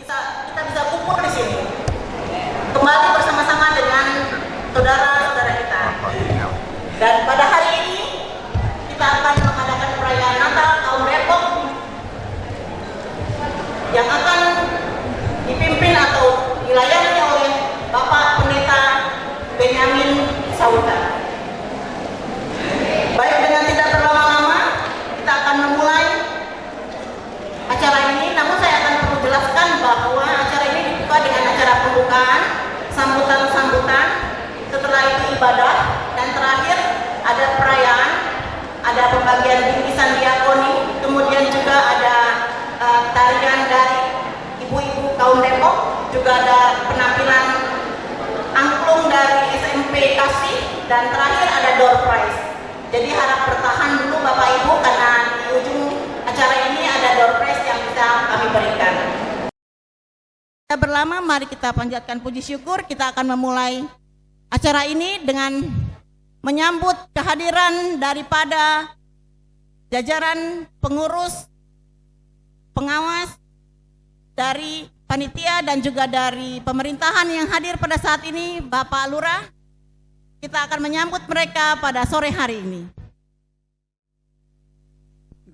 kita bisa kumpul di sini kembali bersama-sama dengan saudara-saudara kita. Dan pada hari ini kita akan mengadakan perayaan Natal kaum Depok yang akan dipimpin atau dilayani oleh Bapak Pendeta Benyamin Sauta. Baik, dengan tidak berlama-lama kita akan memulai acara ini, namun saya akan perlu jelaskan bahwa acara ini dibuka dengan acara pembukaan, sambutan-sambutan, setelah itu ibadah, dan terakhir ada perayaan, ada pembagian bingkisan diakoni, kemudian juga ada tarian dari ibu-ibu kaum Depok, juga ada penampilan angklung dari SMP Kasih, dan terakhir ada door prize. Jadi harap bertahan dulu Bapak Ibu, karena di ujung acara ini ada door prize yang bisa kami berikan. Tidak berlama, mari kita panjatkan puji syukur. Kita akan memulai acara ini dengan menyambut kehadiran daripada jajaran pengurus, pengawas dari panitia dan juga dari pemerintahan yang hadir pada saat ini, Bapak Lurah. Kita akan menyambut mereka pada sore hari ini.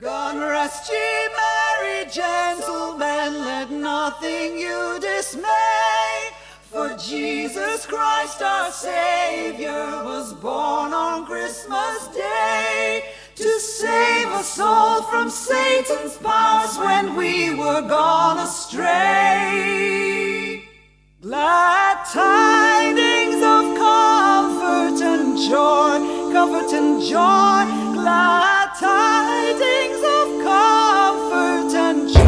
God rest ye merry gentlemen, let nothing you dismay, for Jesus Christ our Savior was born on Christmas Day, to save us all from Satan's powers when we were gone astray. Glad tidings of comfort and joy, comfort and joy, glad tidings of comfort and joy.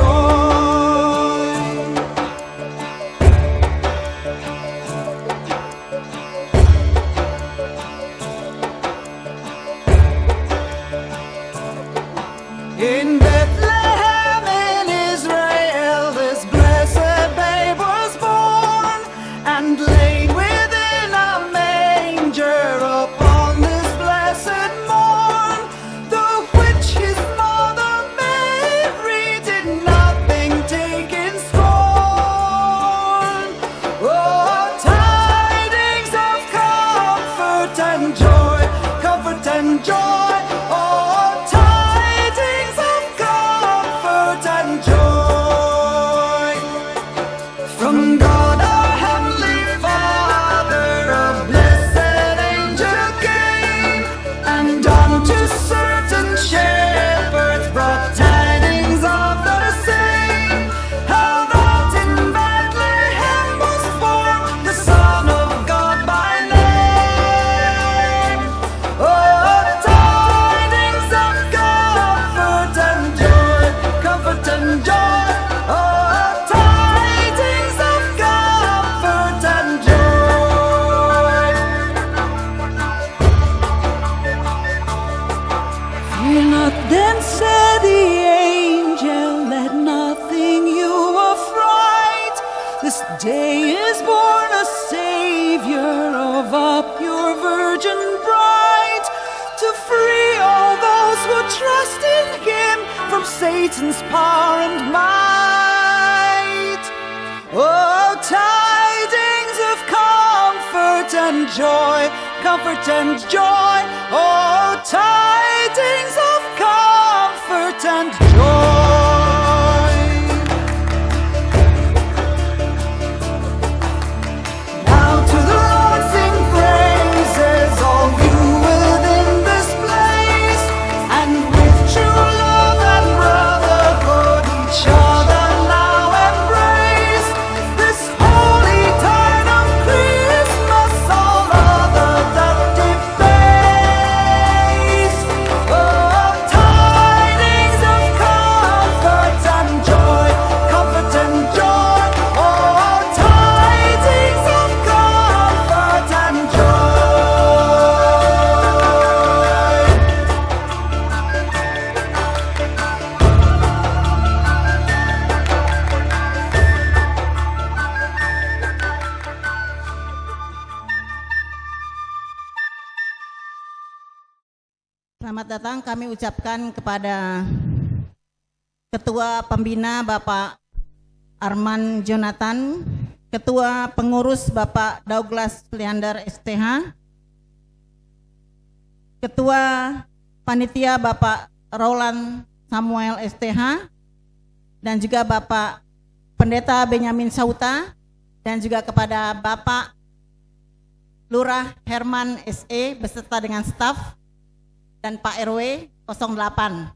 In Bethlehem in Israel, this blessed babe was born, and laid within a manger upon this blessed morn. The which his mother Mary did nothing take in scorn. Oh, tidings of comfort and joy, comfort and joy. Oh, tidings of comfort and joy. From God our Heavenly Father, a blessed angel came, and unto certain shepherds brought tidings of the same, how that in Bethlehem was born the Son of God by name. Oh, tidings of comfort and joy, comfort and joy. Oh, tidings of comfort and joy. Fear not then, said the angel, let nothing you affright. This day is born a Savior of a pure virgin bright, to free all those who trust in Him from Satan's power and might. Oh, tidings of comfort and joy, comfort and joy. Oh, tidings of comfort and joy. Now to the Lord sing praises, all you within this place, and with true love and brotherhood each other now embrace. This holy tide of Christmas all other doth deface. Oh, tidings of comfort and joy, comfort and joy. Oh, tidings of comfort and joy. Selamat datang kami ucapkan kepada Ketua Pembina Bapak Arman Jonathan, Ketua Pengurus Bapak Douglas Leander STH, Ketua Panitia Bapak Roland Samuel STH, dan juga Bapak Pendeta Benyamin Sauta, dan juga kepada Bapak Lurah Herman SE beserta dengan staf, dan Pak RW 08.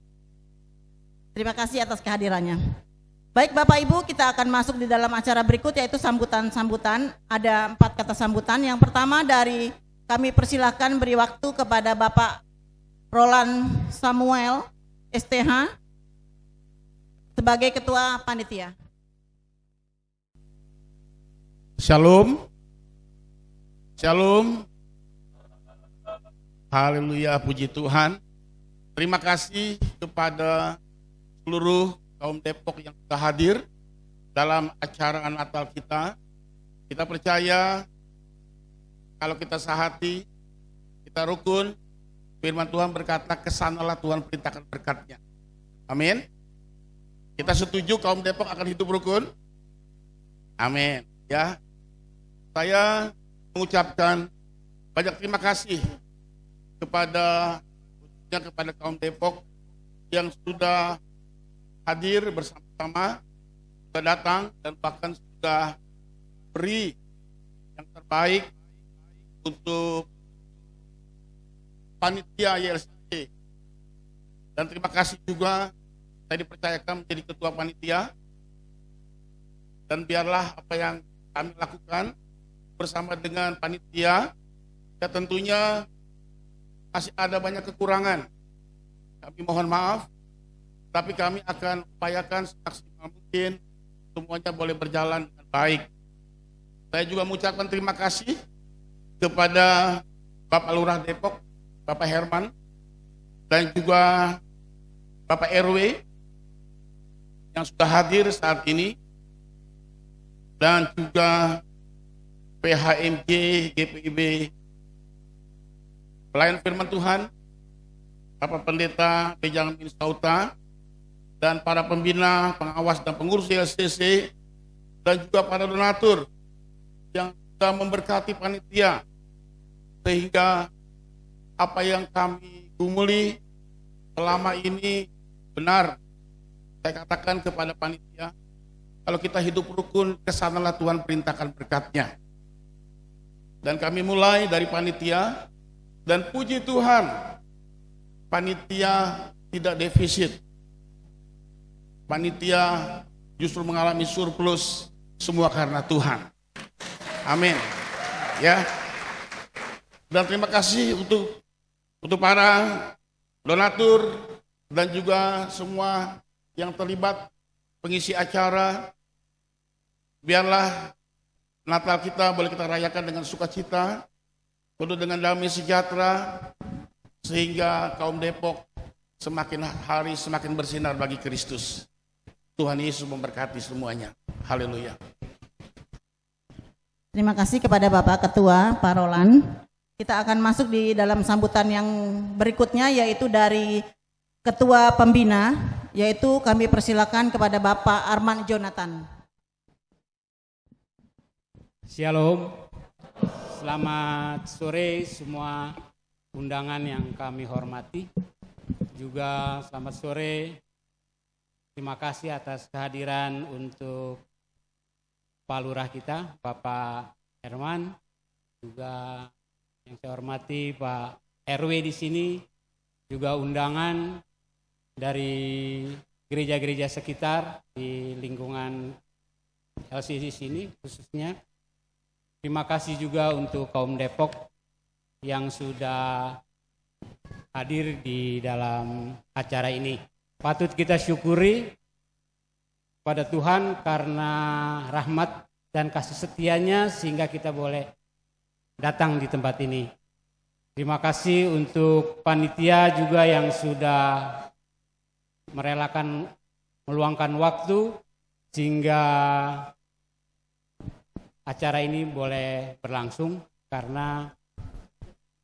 Terima kasih atas kehadirannya. Baik Bapak Ibu, kita akan masuk di dalam acara berikut, yaitu sambutan-sambutan. Ada 4 kata sambutan. Yang pertama dari kami persilahkan beri waktu kepada Bapak Roland Samuel STH sebagai Ketua Panitia. Shalom. Shalom. Haleluya, puji Tuhan. Terima kasih kepada seluruh kaum Depok yang sudah hadir dalam acara Natal kita. Kita percaya kalau kita sehati, kita rukun, firman Tuhan berkata, kesanalah Tuhan perintahkan berkatnya. Amin. Kita setuju kaum Depok akan hidup rukun? Amin. Ya, saya mengucapkan banyak terima kasih kepada kaum Depok yang sudah hadir bersama-sama, sudah datang dan bahkan sudah beri yang terbaik untuk panitia YLCC. Dan terima kasih juga saya dipercayakan menjadi ketua panitia, dan biarlah apa yang kami lakukan bersama dengan panitia, ya tentunya masih ada banyak kekurangan. Kami mohon maaf, tapi kami akan upayakan semaksimal mungkin semuanya boleh berjalan dengan baik. Saya juga mengucapkan terima kasih kepada Bapak Lurah Depok, Bapak Herman, dan juga Bapak RW yang sudah hadir saat ini, dan juga PHMJ, GPIB, pelayan firman Tuhan, Bapak Pendeta Benyamin Sauta, dan para pembina, pengawas dan pengurus YLCC, dan juga para donatur yang sudah memberkati panitia, sehingga apa yang kami gumuli selama ini benar. Saya katakan kepada panitia, kalau kita hidup rukun, kesanalah Tuhan perintahkan berkatnya. Dan kami mulai dari panitia, dan puji Tuhan, panitia tidak defisit. Panitia justru mengalami surplus, semua karena Tuhan. Amin. Ya. Dan terima kasih untuk para donatur dan juga semua yang terlibat pengisi acara. Biarlah Natal kita boleh kita rayakan dengan sukacita, penuh dengan damai sejahtera, sehingga kaum Depok semakin hari semakin bersinar bagi Kristus. Tuhan Yesus memberkati semuanya. Haleluya. Terima kasih kepada Bapak Ketua, Pak Roland. Kita akan masuk di dalam sambutan yang berikutnya, yaitu dari Ketua Pembina, yaitu kami persilakan kepada Bapak Arman Jonathan. Shalom, selamat sore semua undangan yang kami hormati. Juga selamat sore, terima kasih atas kehadiran untuk Pak Lurah kita, Bapak Herman, juga yang saya hormati Pak RW di sini, juga undangan dari gereja-gereja sekitar di lingkungan LCC sini khususnya. Terima kasih juga untuk kaum Depok yang sudah hadir di dalam acara ini. Patut kita syukuri pada Tuhan karena rahmat dan kasih setianya sehingga kita boleh datang di tempat ini. Terima kasih untuk panitia juga yang sudah merelakan meluangkan waktu sehingga acara ini boleh berlangsung, karena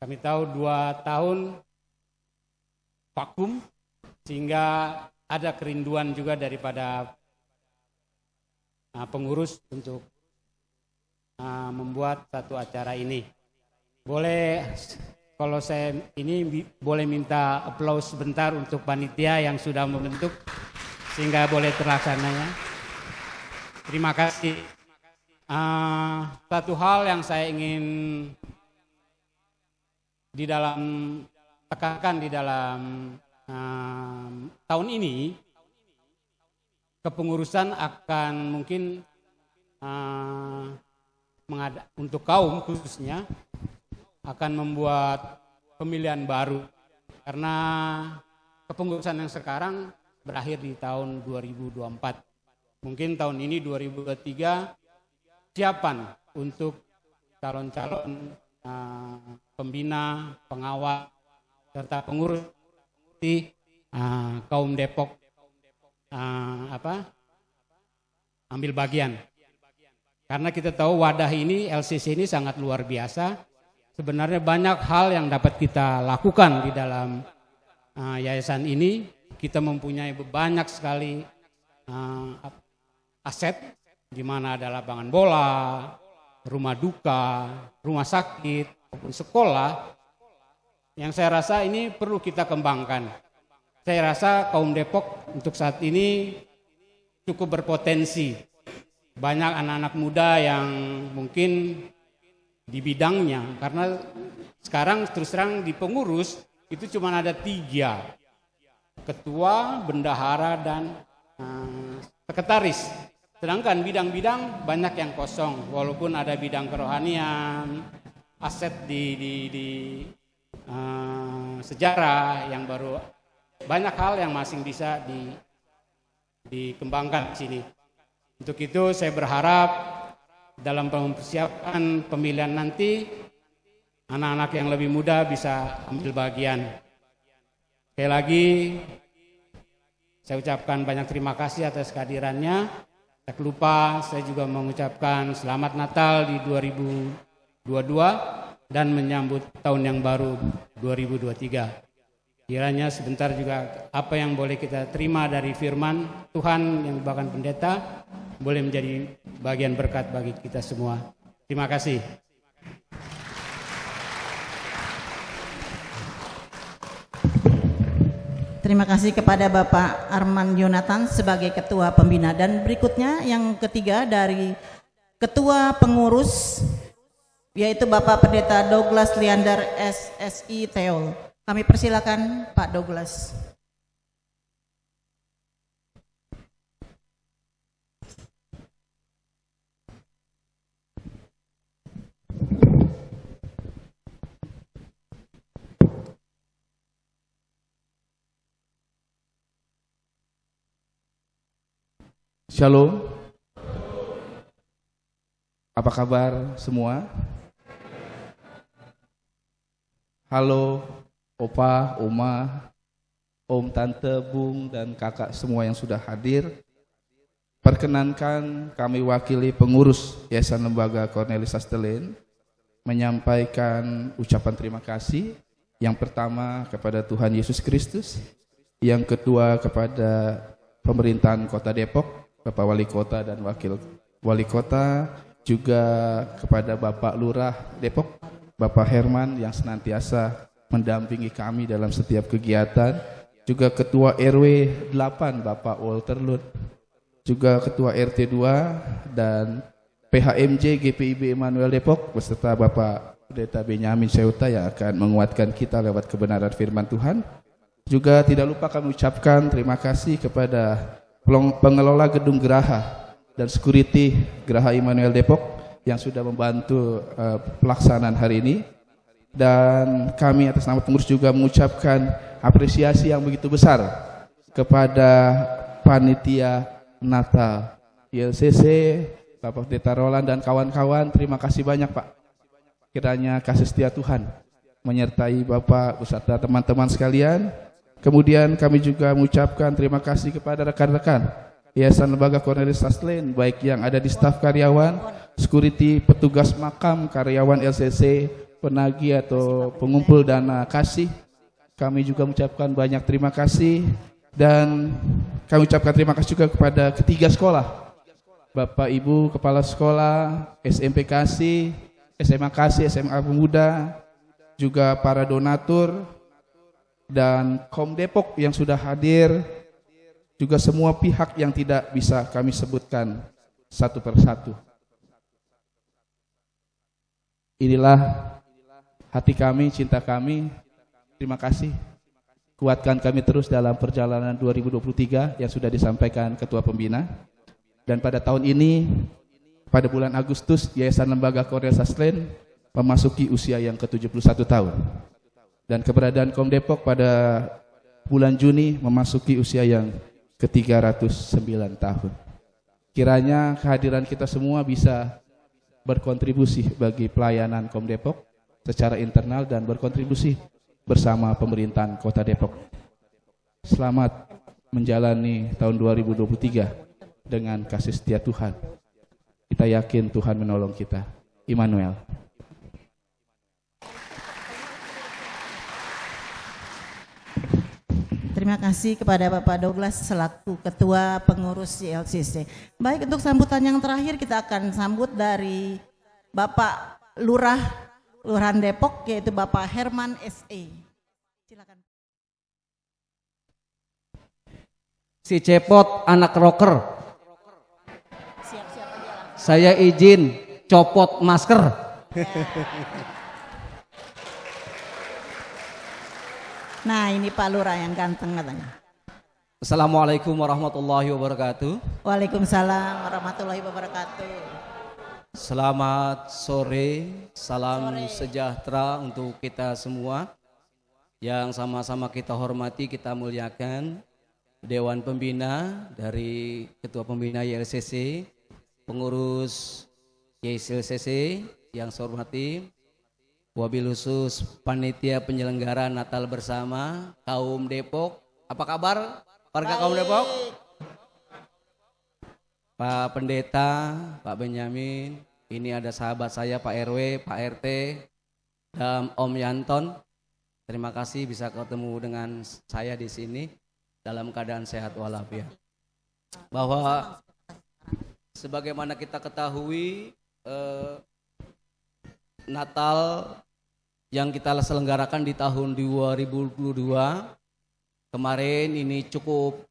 kami tahu 2 tahun vakum sehingga ada kerinduan juga daripada pengurus untuk membuat satu acara ini. Boleh, kalau saya ini boleh minta aplaus sebentar untuk panitia yang sudah membentuk sehingga boleh terlaksananya. Terima kasih. Satu hal yang saya ingin tekankan di dalam tahun ini, kepengurusan akan mungkin untuk kaum khususnya akan membuat pemilihan baru, karena kepengurusan yang sekarang berakhir di tahun 2024. Mungkin tahun ini 2023 siapan untuk calon-calon pembina, pengawal, serta pengurus di kaum Depok ambil bagian. Karena kita tahu wadah ini, LCC ini sangat luar biasa. Sebenarnya banyak hal yang dapat kita lakukan di dalam yayasan ini. Kita mempunyai banyak sekali aset, di mana ada lapangan bola, rumah duka, rumah sakit, maupun sekolah. Yang saya rasa ini perlu kita kembangkan. Saya rasa kaum Depok untuk saat ini cukup berpotensi. Banyak anak-anak muda yang mungkin di bidangnya, karena sekarang terus terang di pengurus itu cuma ada 3, ketua, bendahara, dan sekretaris. Sedangkan bidang-bidang banyak yang kosong, walaupun ada bidang kerohanian, aset di sejarah yang baru, banyak hal yang masih bisa dikembangkan di sini. Untuk itu saya berharap dalam mempersiapkan pemilihan nanti, anak-anak yang lebih muda bisa ambil bagian. Sekali lagi saya ucapkan banyak terima kasih atas kehadirannya. Tak lupa saya juga mengucapkan selamat Natal di 2022 dan menyambut tahun yang baru 2023. Kiranya sebentar juga apa yang boleh kita terima dari firman Tuhan yang dibawakan pendeta boleh menjadi bagian berkat bagi kita semua. Terima kasih. Terima kasih kepada Bapak Arman Yonatan sebagai Ketua Pembina. Dan berikutnya yang ketiga dari Ketua Pengurus, yaitu Bapak Pendeta Douglas Leander SSI Theol. Kami persilakan Pak Douglas. Shalom. Apa kabar semua? Halo, Opa, Oma, Om, Tante, Bung, dan kakak semua yang sudah hadir. Perkenankan kami wakili pengurus Yayasan Lembaga Cornelis Sastelen menyampaikan ucapan terima kasih. Yang pertama kepada Tuhan Yesus Kristus, yang kedua kepada pemerintahan Kota Depok, Bapak Wali Kota dan Wakil Wali Kota, juga kepada Bapak Lurah Depok, Bapak Herman yang senantiasa mendampingi kami dalam setiap kegiatan, juga Ketua RW 8 Bapak Walter Lut, juga Ketua RT 2 dan PHMJ GPIB Emmanuel Depok beserta Bapak Pendeta Benyamin Seuta yang akan menguatkan kita lewat kebenaran firman Tuhan. Juga tidak lupa kami ucapkan terima kasih kepada pengelola gedung Geraha dan security Geraha Immanuel Depok yang sudah membantu pelaksanaan hari ini. Dan kami atas nama pengurus juga mengucapkan apresiasi yang begitu besar kepada panitia Natal YLCC, Bapak Pendeta Roland dan kawan-kawan. Terima kasih banyak Pak. Kiranya kasih setia Tuhan menyertai Bapak beserta teman-teman sekalian. Kemudian kami juga mengucapkan terima kasih kepada rekan-rekan Yayasan Lembaga Cornelis Sastelen, baik yang ada di staf karyawan, security, petugas makam, karyawan LCC, penagih atau pengumpul dana kasih. Kami juga mengucapkan banyak terima kasih. Dan kami ucapkan terima kasih juga kepada ketiga sekolah Bapak Ibu Kepala Sekolah, SMP Kasih, SMA Kasih, SMA Pemuda, juga para donatur, dan Kom Depok yang sudah hadir, juga semua pihak yang tidak bisa kami sebutkan satu persatu. Inilah hati kami, cinta kami. Terima kasih. Kuatkan kami terus dalam perjalanan 2023 yang sudah disampaikan Ketua Pembina. Dan pada tahun ini, pada bulan Agustus, Yayasan Lembaga Cornelius Sastlen memasuki usia yang ke-71 tahun. Dan keberadaan Kom Depok pada bulan Juni memasuki usia yang ke-309 tahun. Kiranya kehadiran kita semua bisa berkontribusi bagi pelayanan Kom Depok secara internal dan berkontribusi bersama pemerintahan Kota Depok. Selamat menjalani tahun 2023 dengan kasih setia Tuhan. Kita yakin Tuhan menolong kita. Immanuel. Terima kasih kepada Bapak Douglas selaku Ketua Pengurus YLCC. Baik, untuk sambutan yang terakhir kita akan sambut dari Bapak Lurahan Depok, yaitu Bapak Herman SE. Silakan. Si Cepot anak rocker. Siap-siap aja langsung. Saya izin copot masker. Nah, ini Pak Lurah yang ganteng katanya. Assalamualaikum warahmatullahi wabarakatuh. Waalaikumsalam warahmatullahi wabarakatuh. Selamat sore, salam sejahtera untuk kita semua. Yang sama-sama kita hormati, kita muliakan Dewan Pembina dari Ketua Pembina YLCC, pengurus YLCC yang saya hormati, wabil khusus panitia penyelenggara Natal bersama kaum Depok. Apa kabar warga kaum Depok? Pak Pendeta, Pak Benyamin, ini ada sahabat saya Pak RW, Pak RT, dan Om Yanton. Terima kasih bisa ketemu dengan saya di sini dalam keadaan sehat walafiat. Bahwa sebagaimana kita ketahui, Natal yang kita selenggarakan di tahun 2022 kemarin ini cukup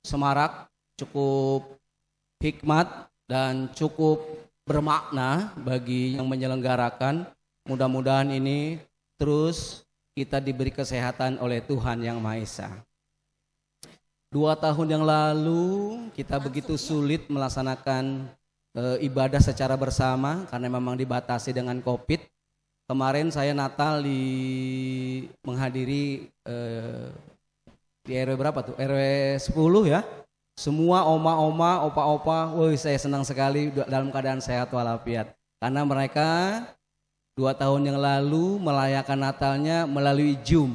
semarak, cukup hikmat dan cukup bermakna bagi yang menyelenggarakan. Mudah-mudahan ini terus kita diberi kesehatan oleh Tuhan Yang Maha Esa. 2 tahun yang lalu kita begitu sulit melaksanakan ibadah secara bersama karena memang dibatasi dengan COVID. Kemarin saya Natal menghadiri di RW berapa tuh? RW 10 ya. Semua oma-oma, opa-opa, woi saya senang sekali dalam keadaan sehat walafiat. Karena mereka 2 tahun yang lalu merayakan Natalnya melalui Zoom.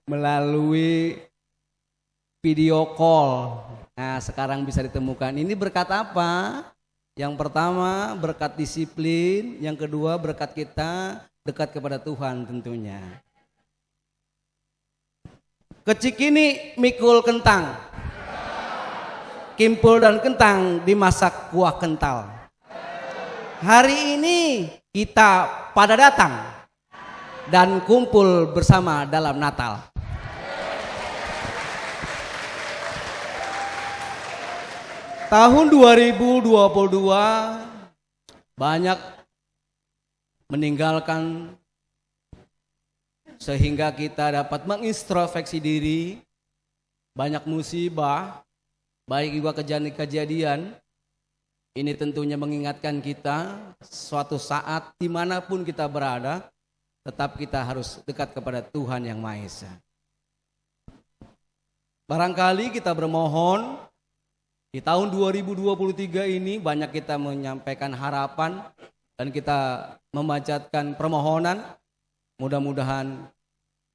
Melalui video call. Nah, sekarang bisa ditemukan. Ini berkat apa? Yang pertama berkat disiplin, yang kedua berkat kita dekat kepada Tuhan tentunya. Kecikini mikul kentang, kimpul dan kentang dimasak kuah kental. Hari ini kita pada datang dan kumpul bersama dalam Natal. Tahun 2022 banyak meninggalkan sehingga kita dapat mengintrospeksi diri, banyak musibah, baik juga kejadian-kejadian. Ini tentunya mengingatkan kita suatu saat dimanapun kita berada, tetap kita harus dekat kepada Tuhan Yang Maha Esa. Barangkali kita bermohon di tahun 2023 ini banyak kita menyampaikan harapan dan kita memanjatkan permohonan. Mudah-mudahan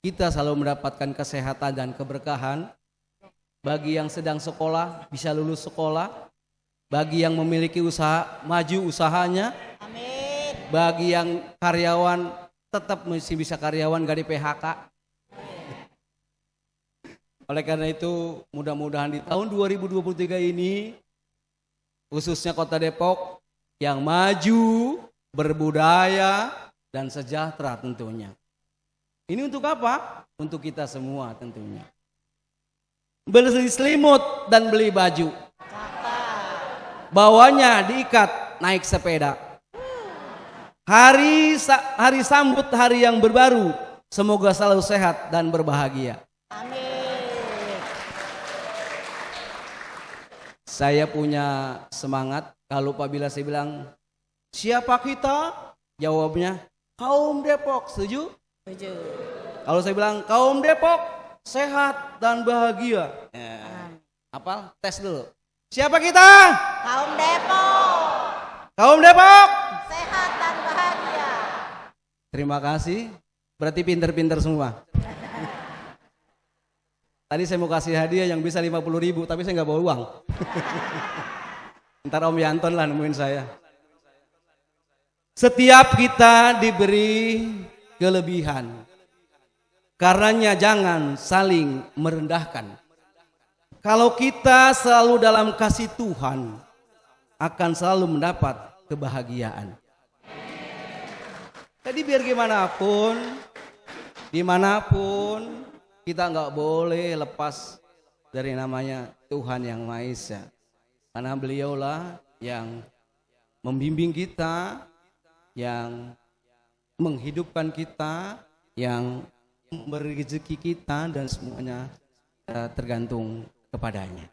kita selalu mendapatkan kesehatan dan keberkahan. Bagi yang sedang sekolah bisa lulus sekolah. Bagi yang memiliki usaha maju usahanya. Amin. Bagi yang karyawan tetap masih bisa karyawan gak di PHK. Oleh karena itu mudah-mudahan di tahun 2023 ini khususnya Kota Depok yang maju, berbudaya, dan sejahtera tentunya. Ini untuk apa? Untuk kita semua tentunya. Beli selimut dan beli baju. Bawahnya diikat naik sepeda. Hari sambut hari yang berbaru. Semoga selalu sehat dan berbahagia. Amin. Saya punya semangat kalau apabila saya bilang siapa kita? Jawabnya kaum Depok. Setuju? Setuju. Kalau saya bilang kaum Depok sehat dan bahagia. Apa? Tes dulu. Siapa kita? Kaum Depok, Kaum Depok. sehat dan bahagia. Terima kasih. Berarti pinter-pinter semua. Tadi saya mau kasih hadiah yang bisa 50.000, tapi saya nggak bawa uang. Ntar Om Yanton lah nemuin saya. Setiap kita diberi kelebihan. Karenanya jangan saling merendahkan. Kalau kita selalu dalam kasih Tuhan, akan selalu mendapat kebahagiaan. Jadi biar gimana pun, dimanapun, kita nggak boleh lepas dari namanya Tuhan yang Maha Esa. Karena beliaulah yang membimbing kita, yang menghidupkan kita, yang memberi rezeki kita, dan semuanya tergantung kepadanya.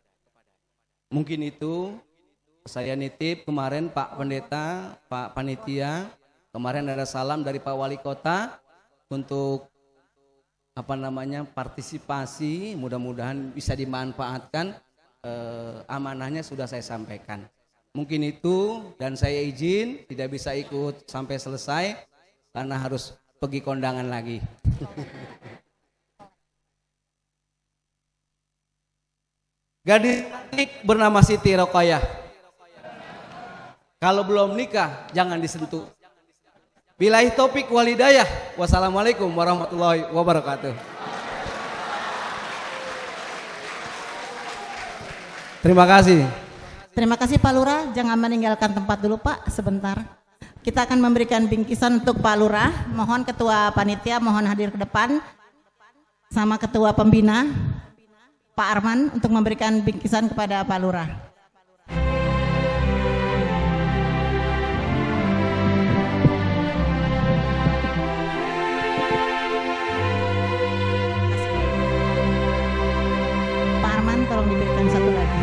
Mungkin itu saya nitip kemarin Pak Pendeta, Pak Panitia, kemarin ada salam dari Pak Wali Kota untuk partisipasi, mudah-mudahan bisa dimanfaatkan. Amanahnya sudah saya sampaikan. Mungkin itu, dan saya izin tidak bisa ikut sampai selesai karena harus pergi kondangan lagi. Gadis cantik bernama Siti Roqayah. Kalau belum nikah jangan disentuh. Billahi taufik wal hidayah. Wassalamualaikum warahmatullahi wabarakatuh. Terima kasih. Terima kasih Pak Lurah, jangan meninggalkan tempat dulu Pak, sebentar. Kita akan memberikan bingkisan untuk Pak Lurah. Mohon Ketua Panitia mohon hadir ke depan sama Ketua Pembina Pak Arman untuk memberikan bingkisan kepada Pak Lurah. Pak Arman tolong diberikan satu lagi.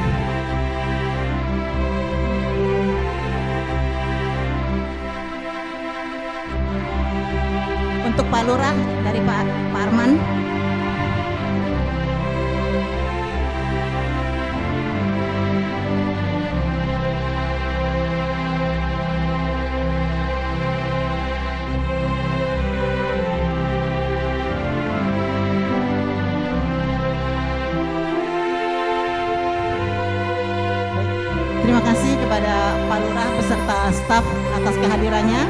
Untuk Pak Lurah dari Pak Arman. Terima kasih kepada Pak Lurah beserta staf atas kehadirannya.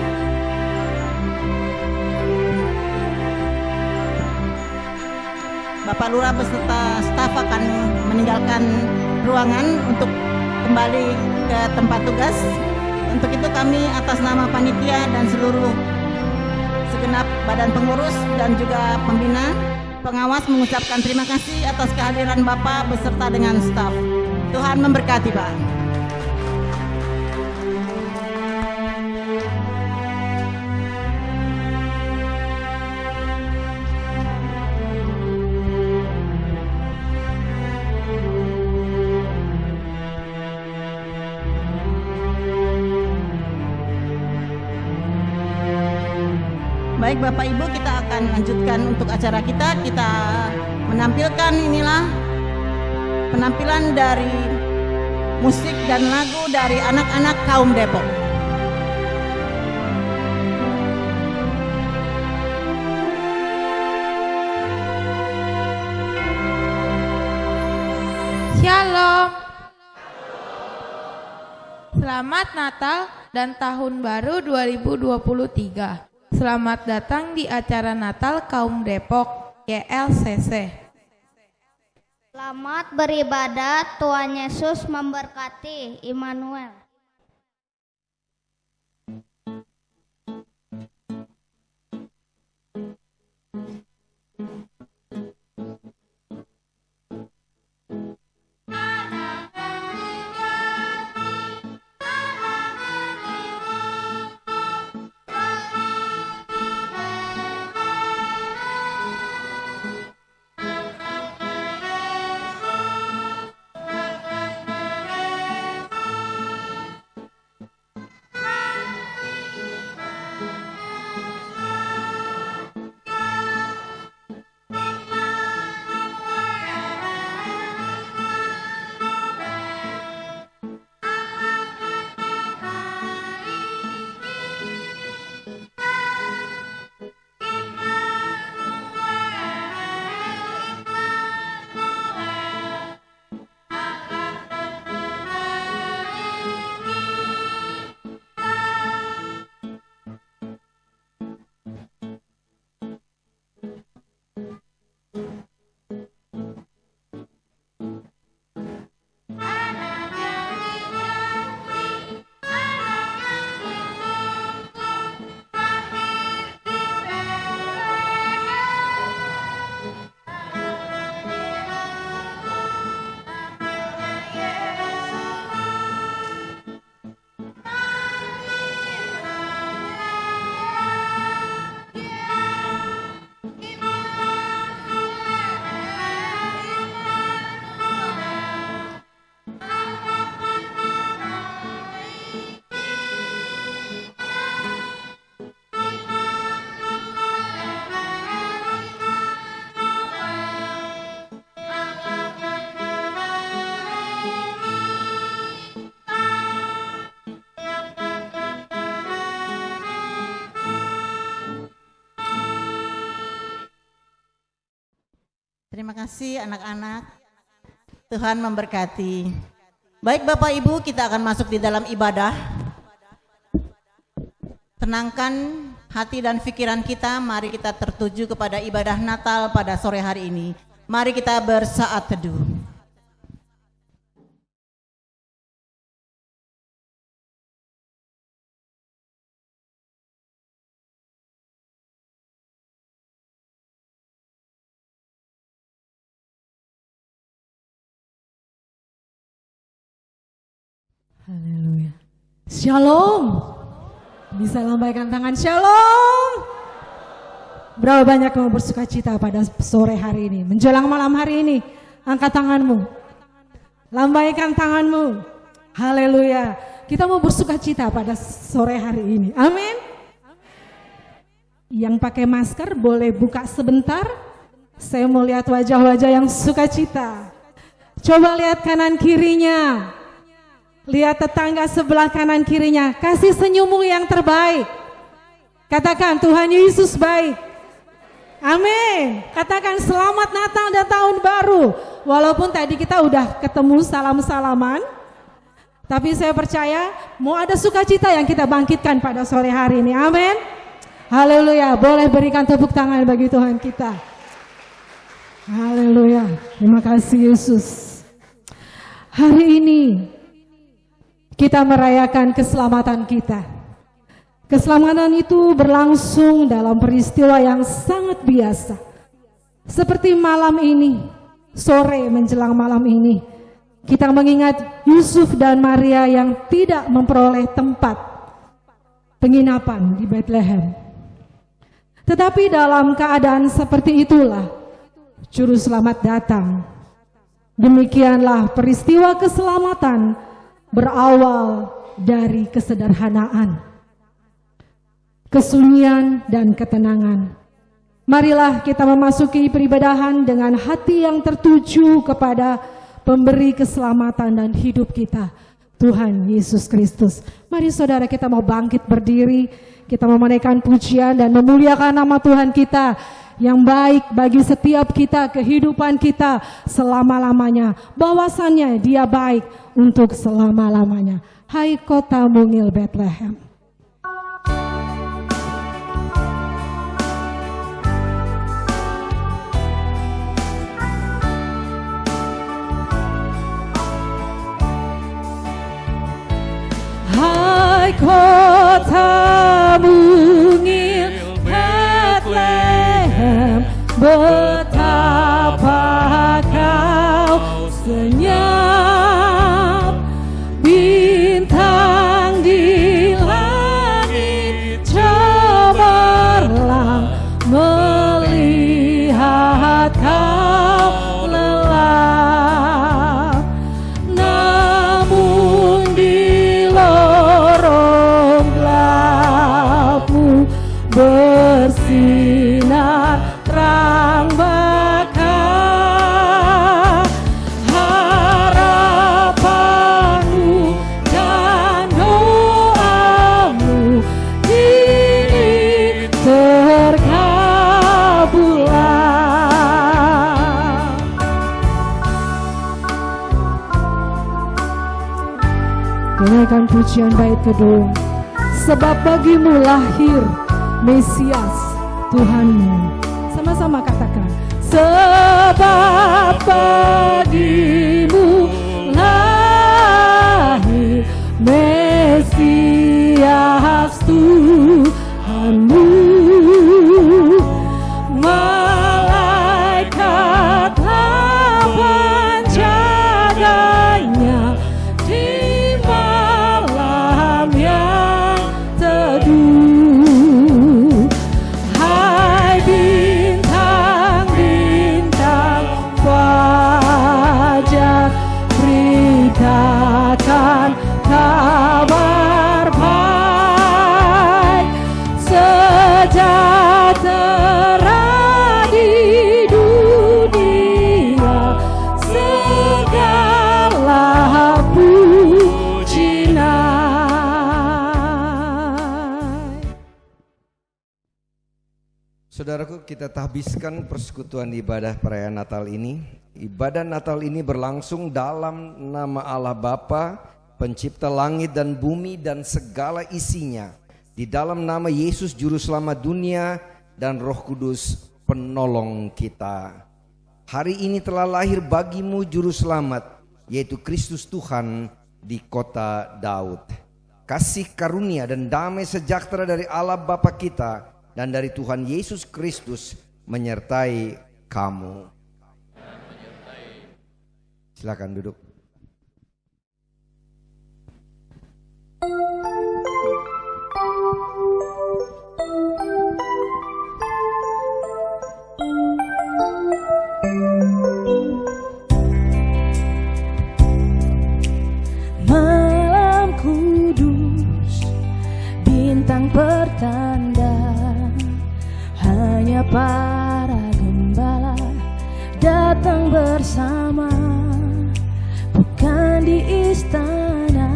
Bapak Lurah beserta staf akan meninggalkan ruangan untuk kembali ke tempat tugas. Untuk itu kami atas nama panitia dan seluruh segenap badan pengurus dan juga pembina, pengawas mengucapkan terima kasih atas kehadiran Bapak beserta dengan staf. Tuhan memberkati Pak. Baik Bapak Ibu, kita akan lanjutkan untuk acara kita. Kita menampilkan inilah penampilan dari musik dan lagu dari anak-anak kaum Depok. Shalom. Selamat Natal dan Tahun Baru 2023. Selamat datang di acara Natal Kaum Depok YLCC. Selamat beribadah, Tuhan Yesus memberkati. Immanuel. Terima kasih anak-anak. Tuhan memberkati. Baik Bapak Ibu, kita akan masuk di dalam ibadah. Tenangkan hati dan pikiran kita, mari kita tertuju kepada ibadah Natal pada sore hari ini. Mari kita bersaat teduh. Haleluya. Shalom. Bisa lambaikan tangan shalom. Berapa banyak kamu bersuka cita pada sore hari ini, menjelang malam hari ini? Angkat tanganmu. Lambaikan tanganmu. Haleluya. Kita mau bersuka cita pada sore hari ini. Amin. Yang pakai masker boleh buka sebentar. Saya mau lihat wajah-wajah yang sukacita. Coba lihat kanan kirinya. Lihat tetangga sebelah kanan kirinya. Kasih senyummu yang terbaik. Katakan Tuhan Yesus baik. Amin. Katakan selamat Natal dan Tahun Baru. Walaupun tadi kita udah ketemu salam-salaman, tapi saya percaya mau ada sukacita yang kita bangkitkan pada sore hari ini. Amin. Haleluya. Boleh berikan tepuk tangan bagi Tuhan kita. Haleluya. Terima kasih Yesus. Hari ini kita merayakan keselamatan kita. Keselamatan itu berlangsung dalam peristiwa yang sangat biasa. Seperti malam ini, sore menjelang malam ini, kita mengingat Yusuf dan Maria yang tidak memperoleh tempat penginapan di Bethlehem. Tetapi dalam keadaan seperti itulah Juru Selamat datang. Demikianlah peristiwa keselamatan berawal dari kesederhanaan, kesunyian dan ketenangan. Marilah kita memasuki peribadahan dengan hati yang tertuju kepada pemberi keselamatan dan hidup kita, Tuhan Yesus Kristus. Mari saudara, kita mau bangkit berdiri, kita mau menaikkan pujian dan memuliakan nama Tuhan kita yang baik bagi setiap kita, kehidupan kita selama-lamanya. Bahwasannya Dia baik untuk selama-lamanya. Hai kota mungil Bethlehem. kota mungil Bethlehem, betapa kau senyap. Bintang di langit cemerlang melihat kau lelap. Namun di lorong gelapmu bersinar terang bakar. Harapanmu dan doamu kini terkabullah. Dengarkan pujian bait kedua. Sebab bagimu lahir Mesias Tuhanmu. Sama-sama katakan. Sebab bagimu lahir Mesias Tuhanmu. Malaikatlah penjaganya di malam yang teduh. Hai bintang-bintang fajar, beritakan kabar baik. Sejahtera di dunia, segala puji naik. Saudaraku, kita tahbiskan persekutuan ibadah perayaan Natal ini. Ibadah Natal ini berlangsung dalam nama Allah Bapa, pencipta langit dan bumi dan segala isinya. Di dalam nama Yesus Juru Selamat dunia dan Roh Kudus penolong kita. Hari ini telah lahir bagimu Juru Selamat, yaitu Kristus Tuhan di kota Daud. Kasih karunia dan damai sejahtera dari Allah Bapa kita dan dari Tuhan Yesus Kristus menyertai kamu. Silakan duduk. Malam kudus, bintang pertanda, hanya para gembala datang bersama. Bukan di istana,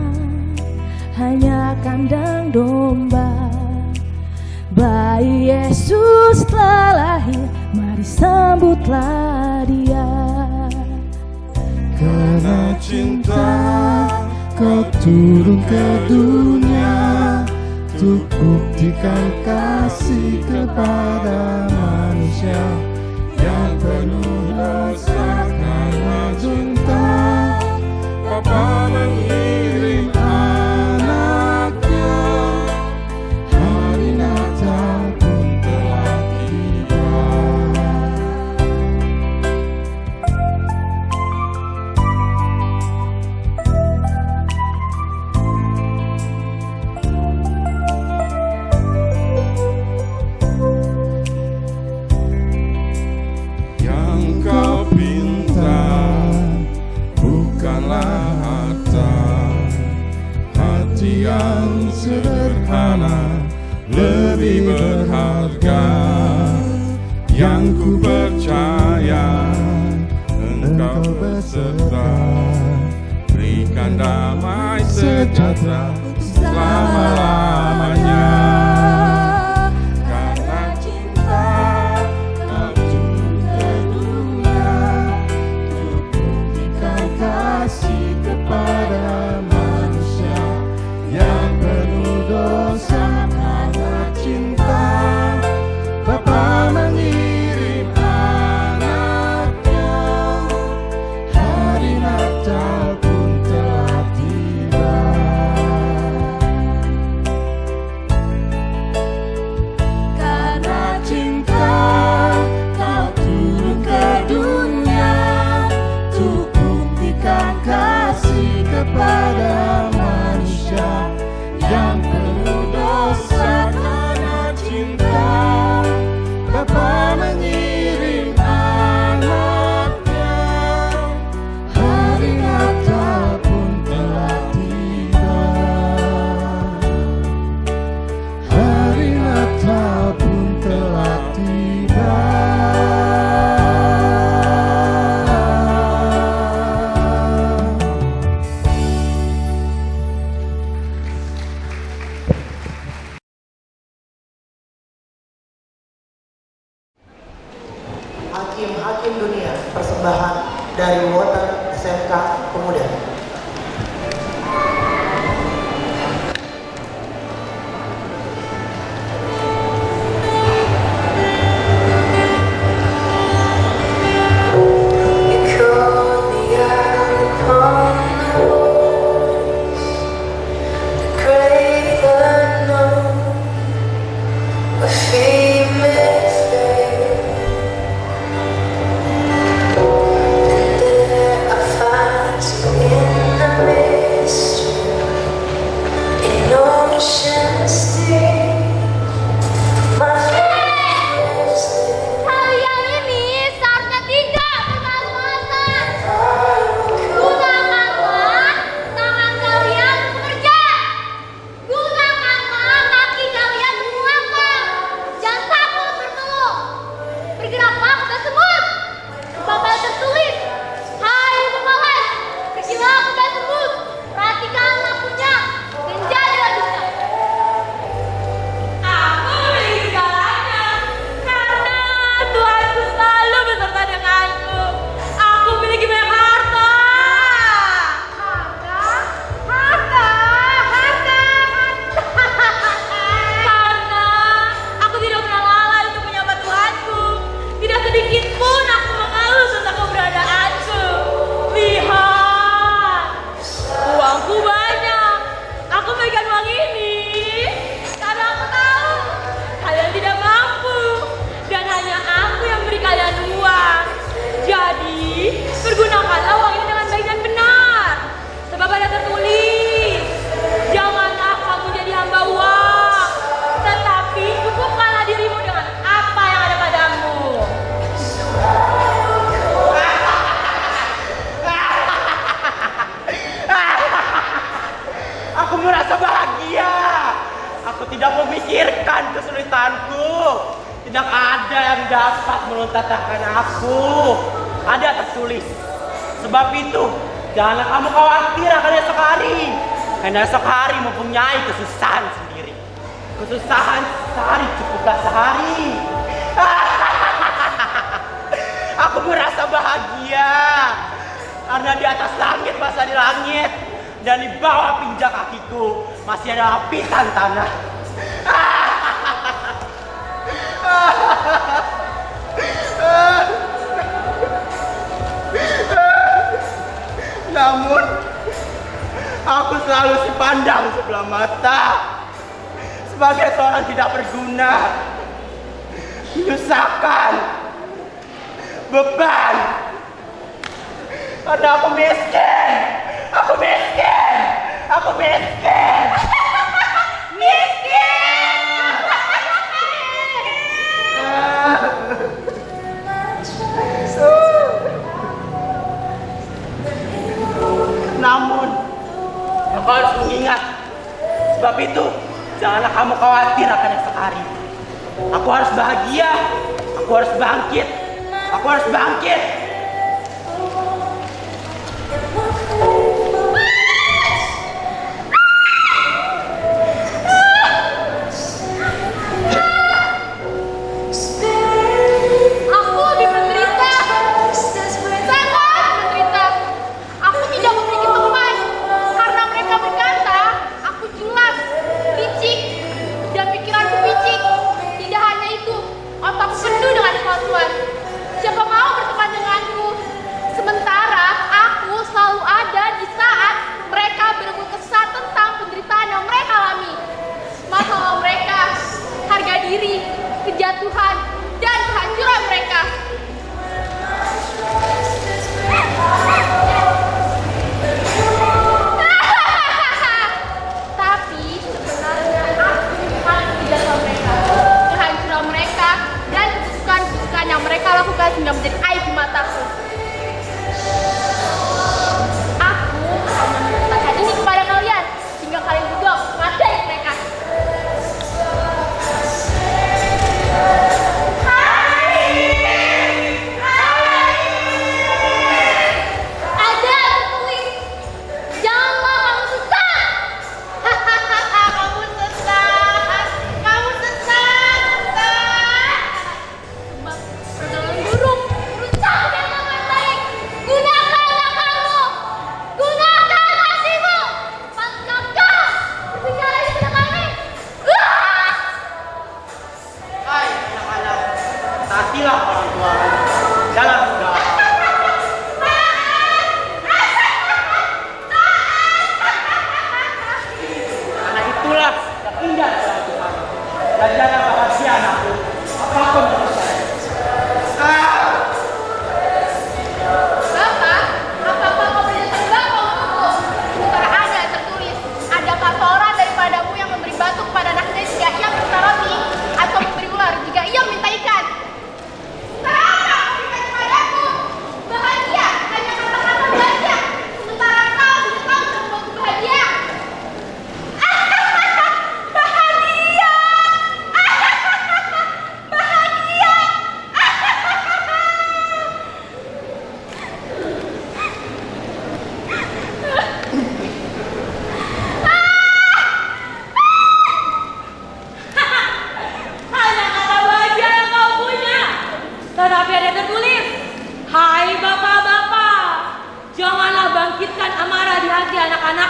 hanya kandang domba. Bayi Yesus telah lahir, mari sambutlah dia. Karena cinta kau turun ke dunia, untuk buktikan kasih kepada manusia yang penuh dosa. Karena cinta Bapa mengirim anaknya, hari Natal pun telah tiba. Yang kau pinta bukanlah harta, hati yang sederhana lebih berharga. Yang ku percaya engkau beserta, berikan damai sejahtera selama-lamanya. Karena cinta kau turun ke dunia, untuk buktikan kasih kepada manusia yang penuh dosa. Karena cinta Bapa mengirim anaknya, hari Natal pun telah tiba. kepada manusia yang penuh dosa karena cinta. Bapa mengirim anaknya, hari Natal pun telah tiba. Hari Natal pun telah tiba. Hakim Dunia, persembahan dari Water SMK Pemuda. Tidak ada yang dapat meluntakkan aku. Ada tertulis. Sebab itu, janganlah kamu khawatir akan esok hari. Karena esok hari mempunyai kesusahan sendiri. Kesusahan sehari cukuplah sehari. Aku merasa bahagia. Karena di atas langit masih ada langit. Dan di bawah pinjak kakiku masih ada lapisan tanah. Namun aku selalu dipandang sebelah mata sebagai seorang tidak berguna, menyusahkan, beban, karena aku miskin, aku miskin, aku miskin. Namun, aku harus mengingat. Sebab itu, janganlah kamu khawatir akan esok hari. Aku harus bahagia. Aku harus bangkit. Aku harus bangkit. Siapa mau berteman denganku?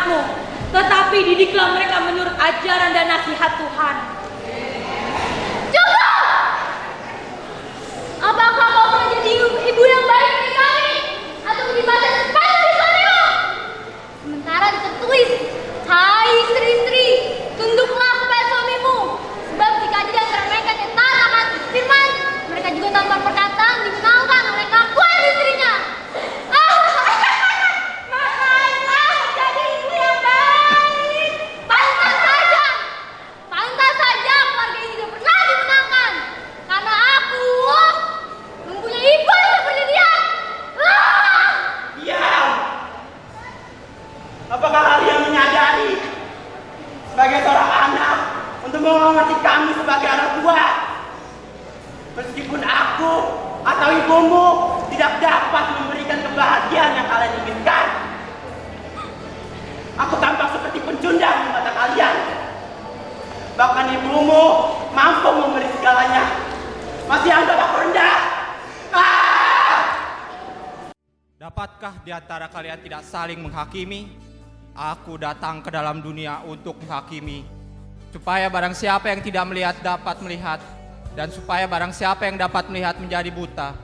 anakmu, tetapi didiklah mereka menurut ajaran dan nasihat Tuhan. Cukup! Apakah kau pernah jadi ibu yang baik bagi kami? Atau beribadah tepat bagi suamimu? Sementara tertulis, hai istri-istri, tunduklah kepada suamimu. Sebab jika ada di antara mereka yang taat akan firman, mereka juga tanpa perkataan dimenangkan oleh kelakuan istrinya. Jadi ibu yang baik. Pantas saja keluarga ini tidak pernah dimenangkan. Karena aku mempunyai ibu yang seperti dia. Diam! Apakah kalian menyadari sebagai seorang anak untuk menghormati kami sebagai anak tua? Meskipun aku atau ibumu tidak dapat memberikan kebahagiaan yang kalian inginkan, aku tampak seperti pencundang di mata kalian. Bahkan ibumu mampu memberi segalanya, masih anggap aku rendah. Dapatkah di antara kalian tidak saling menghakimi? Aku datang ke dalam dunia untuk menghakimi, supaya barang siapa yang tidak melihat dapat melihat, dan supaya barang siapa yang dapat melihat menjadi buta.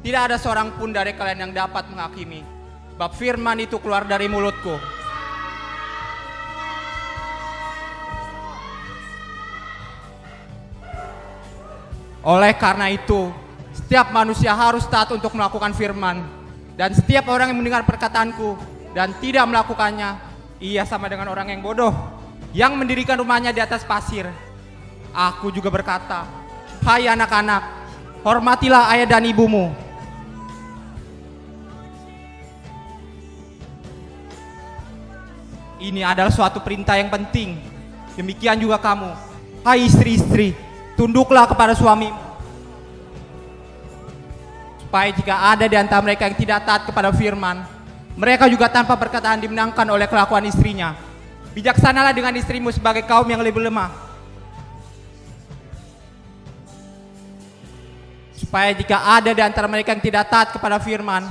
Tidak ada seorang pun dari kalian yang dapat menghakimi, sebab firman itu keluar dari mulutku. Oleh karena itu, setiap manusia harus taat untuk melakukan firman, dan setiap orang yang mendengar perkataanku dan tidak melakukannya, ia sama dengan orang yang bodoh, yang mendirikan rumahnya di atas pasir. Aku juga berkata, hai anak-anak, hormatilah ayah dan ibumu. Ini adalah suatu perintah yang penting. Demikian juga kamu, hai istri-istri, tunduklah kepada suamimu. Supaya jika ada di antara mereka yang tidak taat kepada firman, mereka juga tanpa perkataan dimenangkan oleh kelakuan istrinya. Bijaksanalah dengan istrimu sebagai kaum yang lebih lemah. Supaya jika ada di antara mereka yang tidak taat kepada firman,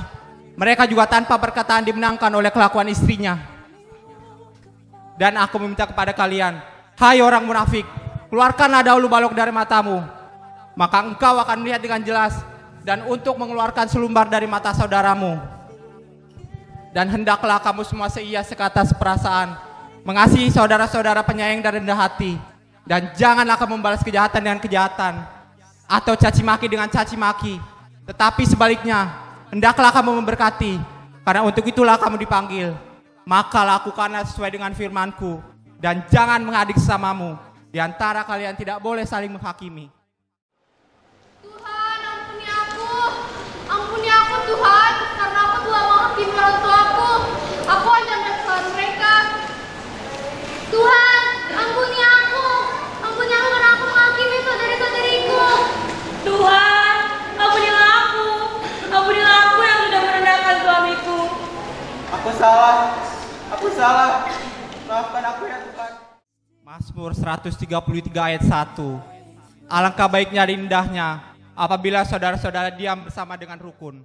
mereka juga tanpa perkataan dimenangkan oleh kelakuan istrinya. Dan aku meminta kepada kalian, hai orang munafik, keluarkanlah dahulu balok dari matamu, maka engkau akan melihat dengan jelas, dan untuk mengeluarkan selumbar dari mata saudaramu. Dan hendaklah kamu semua seia sekata seperasaan, mengasihi saudara-saudara penyayang dan rendah hati, dan janganlah kamu membalas kejahatan dengan kejahatan, atau caci maki dengan caci maki, tetapi sebaliknya, hendaklah kamu memberkati, karena untuk itulah kamu dipanggil. Maka lakukanlah sesuai dengan firmanku, dan jangan mengadik sesamamu. Di antara kalian tidak boleh saling menghakimi. Tuhan, ampuni aku Tuhan, karena aku telah menghakimi orang tuaku. Aku hanya kesalahan mereka. Tuhan, ampuni aku karena aku menghakimi saudari-saudariku. Tuhan, ampunilah aku yang sudah merendahkan suamiku. Aku salah, maafkan aku ya Tuhan. Mazmur 133 ayat 1. Alangkah baiknya dan indahnya apabila saudara-saudara diam bersama dengan rukun.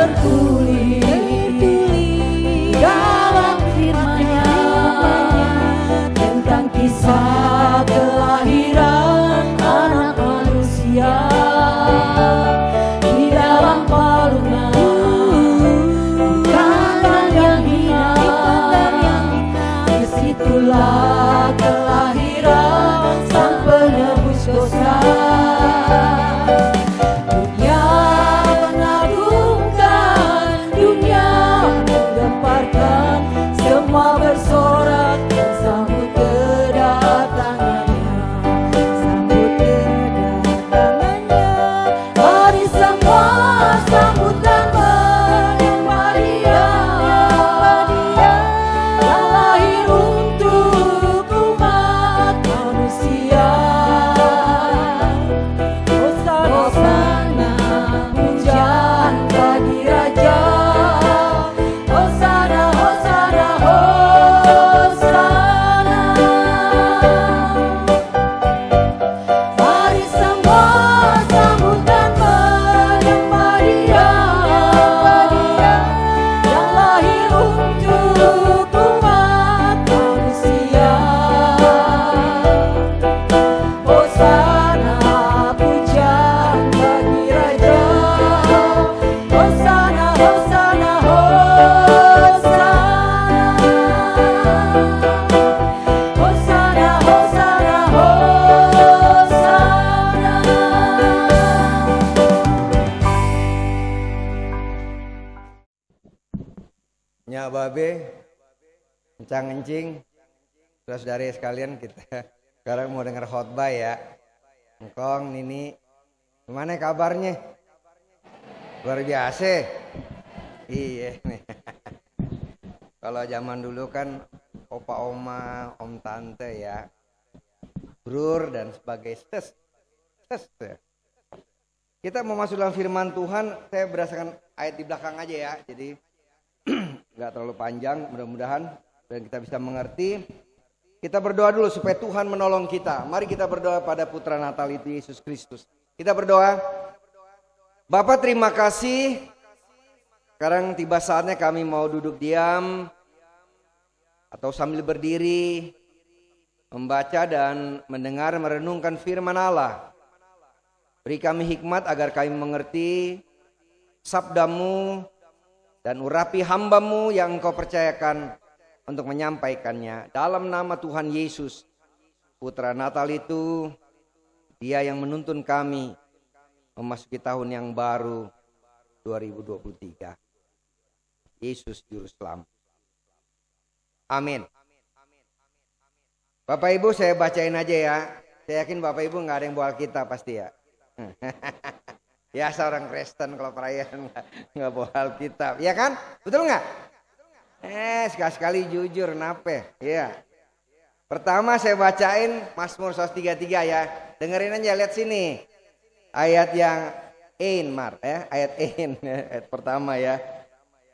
tertulis dalam firman-Nya tentang kisah kelahiran anak manusia di dalam palungan kandang yang hina. Disitulah kelahiran sang penebus dosa. Dunia mengagumkan, dunia menggemparkan, semua bersorak dan sambut kedatangannya, sambut kedatangannya. Mari semua sambutkan menyembah Dia yang lahir untuk umat manusia. Hosana, pujian bagi Raja. Hosana, Hosana, Hosana. Mari semua sambutkan menyembah Dia yang lahir untuk umat manusia. Hosana, pujian bagi Raja. Hosana, Hosana, Hosana. Hosana, Hosana, Hosana. Nya babe, encang-encing, saudara sekalian, kita sekarang mau dengar khotbah ya. Engkong, Nini, gimana kabarnya? Luar biasa. Iya nih. Kalau zaman dulu kan opa oma, om tante ya, brur dan sebagai tes. Kita mau masuk dalam firman Tuhan, saya berdasarkan ayat di belakang aja ya, jadi nggak terlalu panjang, mudah-mudahan dan kita bisa mengerti. Kita berdoa dulu supaya Tuhan menolong kita. Mari kita berdoa pada Putra Natal itu, Yesus Kristus. Kita berdoa. Bapa, terima kasih. Sekarang tiba saatnya kami mau duduk diam atau sambil berdiri, membaca dan mendengar merenungkan firman Allah. Beri kami hikmat agar kami mengerti sabdamu dan urapi hamba-Mu yang Engkau percayakan untuk menyampaikannya. Dalam nama Tuhan Yesus, Putra Natal itu, Dia yang menuntun kami memasuki tahun yang baru 2023. Yesus Juru Selamat. Amin. Bapak Ibu, saya bacain aja ya. Saya yakin Bapak Ibu nggak ada yang bawa Alkitab pasti ya. Ya seorang Kristen kalau perayaan nggak bawa Alkitab, ya kan? Betul nggak? Sekali-sekali jujur, nape? Ya. Pertama saya bacain Mazmur 133 ya. Dengerin aja, lihat sini. Ayat yang ayat ayat pertama ya.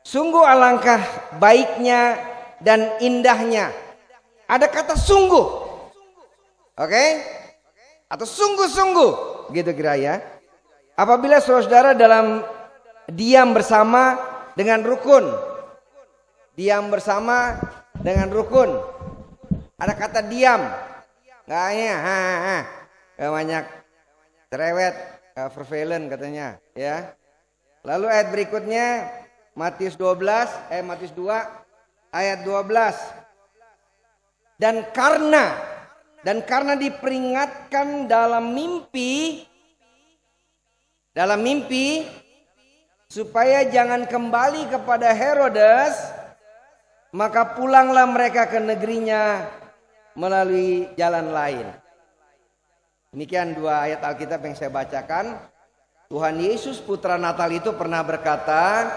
Sungguh alangkah baiknya dan indahnya. Ada kata sungguh. Oke? Atau sungguh-sungguh, gitu kira ya. Apabila saudara dalam diam bersama dengan rukun. Diam bersama dengan rukun. Ada kata diam. Kayaknya banyak cerewet, vervelen katanya, ya. Lalu ayat berikutnya Matius 2 ayat 12. Dan karena diperingatkan dalam mimpi supaya jangan kembali kepada Herodes, maka pulanglah mereka ke negerinya melalui jalan lain. Demikian dua ayat Alkitab yang saya bacakan. Tuhan Yesus Putra Natal itu pernah berkata,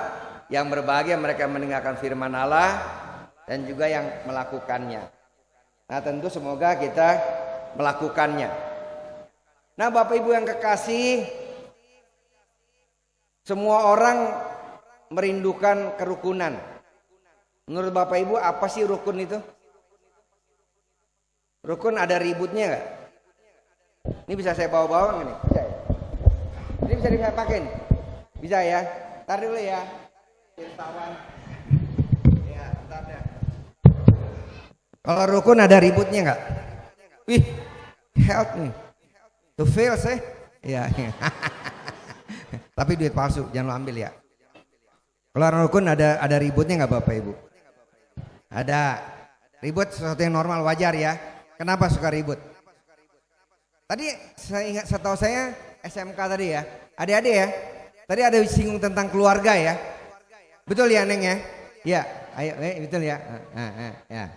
yang berbahagia mereka mendengarkan firman Allah dan juga yang melakukannya. Nah tentu semoga kita melakukannya. Nah Bapak Ibu yang kekasih, semua orang merindukan kerukunan. Menurut Bapak Ibu apa sih rukun itu? Rukun ada ributnya nggak? Ini bisa saya bawa-bawa nggak nih? Bisa ya? Ini bisa dipakai? Bisa ya? Ntar dulu ya. Kalau rukun ada ributnya nggak? Wih, help me to fail sih. Ya. Tapi duit palsu, jangan lo ambil ya. Kalau orang rukun ada ributnya nggak Bapak Ibu? Ada. Ribut sesuatu yang normal, wajar ya. Kenapa suka ribut? Tadi saya ingat, setahu saya SMK tadi ya, adik-adik ya. Tadi ada singgung tentang keluarga ya. Betul ya Neng ya? Ya, ayo betul ya.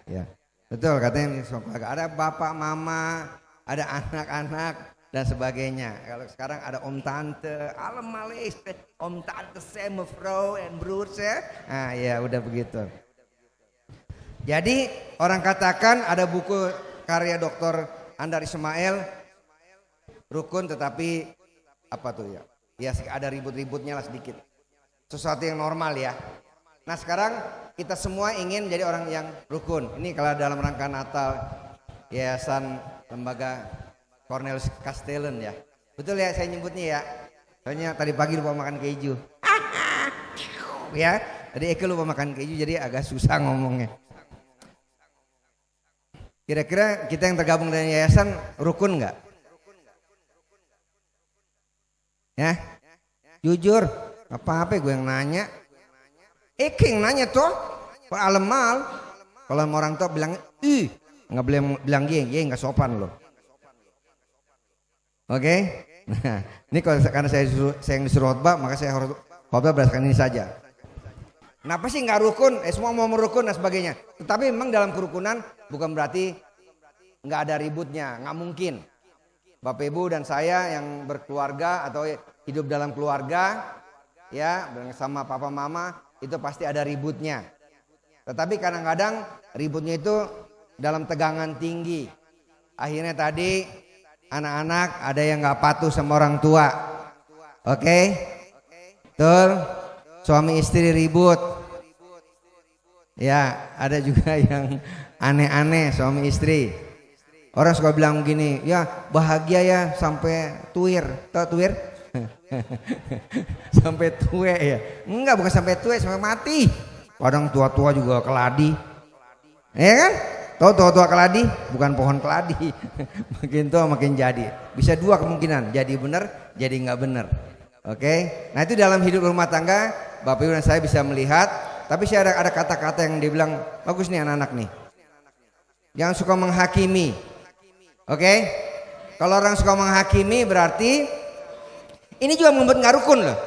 Ya. Betul katanya keluarga. Ada bapak, mama, ada anak-anak dan sebagainya. Kalau sekarang ada om tante, alemalis, om tante saya mevrouw en broers ya. Nah ya udah begitu. Jadi orang katakan ada buku karya Dr. Andar Ismail, rukun tetapi apa tuh ya? Ya ada ribut-ributnya lah sedikit. Sesuatu yang normal ya. Nah sekarang kita semua ingin menjadi orang yang rukun. Ini kalau dalam rangka Natal Yayasan Lembaga Cornelis Castellan ya. Betul ya saya nyebutnya ya. Soalnya tadi pagi lupa makan keju. Ya, tadi Eke lupa makan keju jadi agak susah ngomongnya. Kira-kira kita yang tergabung dengan yayasan rukun nggak? Ya, jujur, apa-apa gue yang nanya. Eke yang nanya tuh, Pak Alemal. Kalau orang tua bilang, nggak boleh bilang ye nggak sopan loh. Oke? Nah, ini kalau karena saya yang disuruh khotbah, maka saya harus khotbah berdasarkan ini saja. Kenapa sih nggak rukun? Semua mau merukun dan sebagainya. Tetapi memang dalam kerukunan bukan berarti nggak ada ributnya, nggak mungkin. Bapak Ibu dan saya yang berkeluarga atau hidup dalam keluarga, ya bersama papa mama itu pasti ada ributnya. Tetapi kadang-kadang ributnya itu dalam tegangan tinggi. Akhirnya tadi anak-anak ada yang nggak patuh sama orang tua, oke? Betul. Suami istri ribut. Ya, ada juga yang aneh-aneh suami istri. Orang suka bilang begini, ya bahagia ya sampai tuir. Tahu tuir? Sampai tue ya. Enggak, bukan sampai tue, sampai mati. Kadang tua-tua juga keladi. Ya kan? Tahu tua-tua keladi? Bukan pohon keladi. Makin tua makin jadi. Bisa dua kemungkinan, jadi benar, jadi nggak benar. Oke? Nah itu dalam hidup rumah tangga, Bapak Ibu dan saya bisa melihat. Tapi saya ada kata-kata yang dibilang bagus nih anak-anak nih. Jangan suka menghakimi. Oke? Kalau orang suka menghakimi berarti ini juga membuat nggak rukun loh.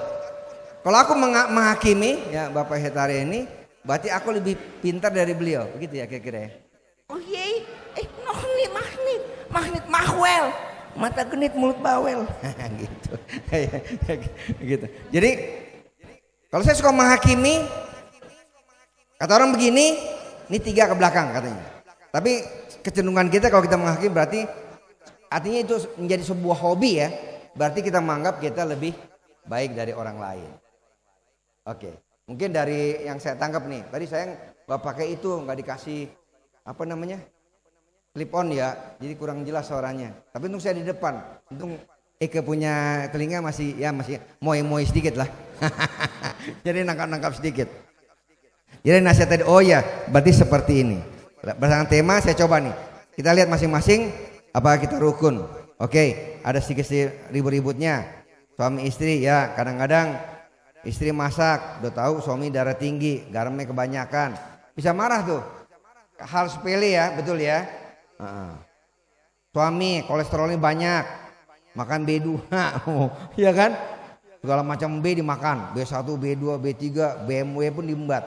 Kalau aku menghakimi, ya Bapak Hetari ini, berarti aku lebih pintar dari beliau. Begitu ya kira-kira ya. Oh iya, magnet mahwel, mata genit mulut bawel, gitu. Gitu. Jadi kalau saya suka menghakimi, kata orang begini, ini 3 ke belakang katanya. Tapi kecenderungan kita kalau kita menghakimi berarti artinya itu menjadi sebuah hobi ya. Berarti kita menganggap kita lebih baik dari orang lain. Oke, mungkin dari yang saya tangkap nih, tadi saya nggak pakai itu, nggak dikasih apa namanya clip on ya, jadi kurang jelas suaranya. Tapi untung saya di depan, untung Eke punya telinga masih moy sedikit lah. Jadi nangkap sedikit. Jadi nasihat tadi, oh ya, berarti seperti ini. Berdasarkan tema saya coba nih, kita lihat masing-masing apa kita rukun. Oke, ada sedikit ribut-ributnya. Suami istri ya, kadang-kadang istri masak, udah tahu suami darah tinggi, garamnya kebanyakan, bisa marah tuh. Hal sepele ya, betul ya. Suami kolesterolnya banyak, makan B2, ya kan? Segala macam B dimakan, B1, B2, B3, BMW pun diembat.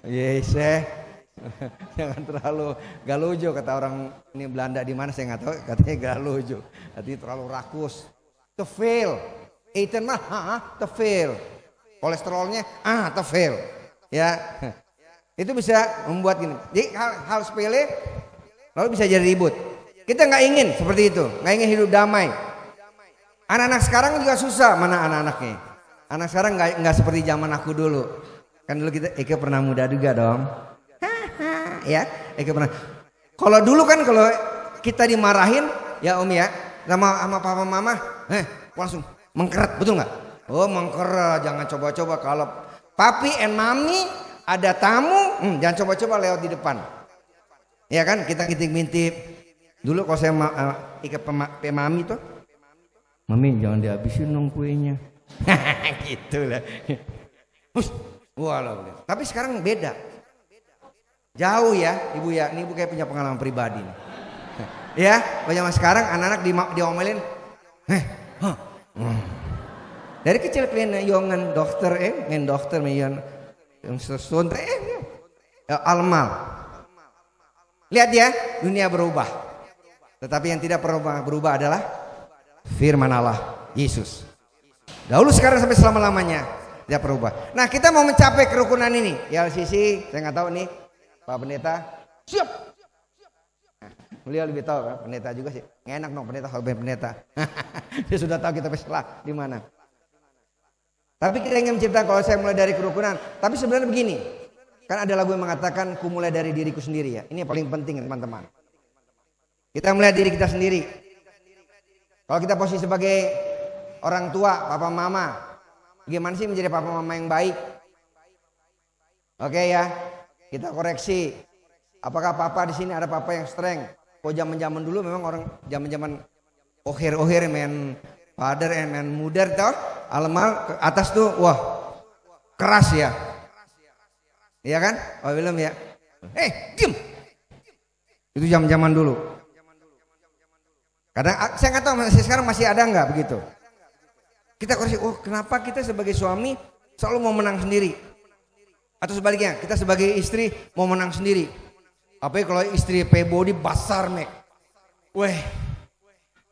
Yes, jangan terlalu galojo kata orang ini Belanda di mana saya nggak tahu, katanya galojo, artinya terlalu rakus. To fail, eten mah, to fail. Kolesterolnya, to fail, ya. Itu bisa membuat gini. Jadi hal sepele lalu bisa jadi ribut. Kita nggak ingin seperti itu, nggak ingin hidup damai. Anak-anak sekarang juga susah, mana anak-anaknya? Anak sekarang nggak seperti zaman aku dulu. Kan dulu Eke pernah muda juga dong. Ya, Eke pernah. Kalau dulu kan kalau kita dimarahin, ya Om ya, sama papa mama, langsung mengkeret, betul nggak? Oh mengkera, jangan coba-coba. Kalau papi and mami ada tamu, jangan coba-coba lewat di depan. Ya kan, kita ngintip-ngintip. Dulu kalau saya ikat mami tuh, mami jangan dihabisin dong kuenya. Gitu lah. Walau. Tapi sekarang beda. Jauh ya ibu ya, ini ibu kayak punya pengalaman pribadi nih. Ya, zaman sekarang anak-anak diomelin. Dari kecil pengen yongan dokter ngen dokter yang sesuatu almal. Lihat ya, dunia berubah. Tetapi yang tidak pernah berubah adalah firman Allah Yesus. Dahulu sekarang sampai selama-lamanya tidak berubah. Nah, kita mau mencapai kerukunan ini. Ya sisi, saya nggak tahu nih Pak Pendeta. Siap. Beliau lebih tahu kan, pendeta juga sih. Nggak enak dong pendeta kalau pendeta. Dia sudah tahu kita salah di mana. Tapi kita ingin menciptakan, kalau saya mulai dari kerukunan. Tapi sebenarnya begini, kan ada lagu yang mengatakan ku mulai dari diriku sendiri ya. Ini yang paling penting teman-teman. Kita melihat diri kita sendiri. Kalau kita posisi sebagai orang tua, papa mama, gimana sih menjadi papa mama yang baik? Oke ya, kita koreksi. Apakah papa di sini ada papa yang strength? Kok zaman-zaman dulu memang orang zaman-zaman oher main father and main mother tau, alamal ke atas tuh wah keras ya. Iya kan? Oh belum ya. Diam. Itu zaman-zaman dulu. Kadang saya nggak tahu masih sekarang masih ada nggak begitu. Kita koreksi, kenapa kita sebagai suami selalu mau menang sendiri? Atau sebaliknya, kita sebagai istri mau menang sendiri. Apalagi kalau istri body basar mek. Weh.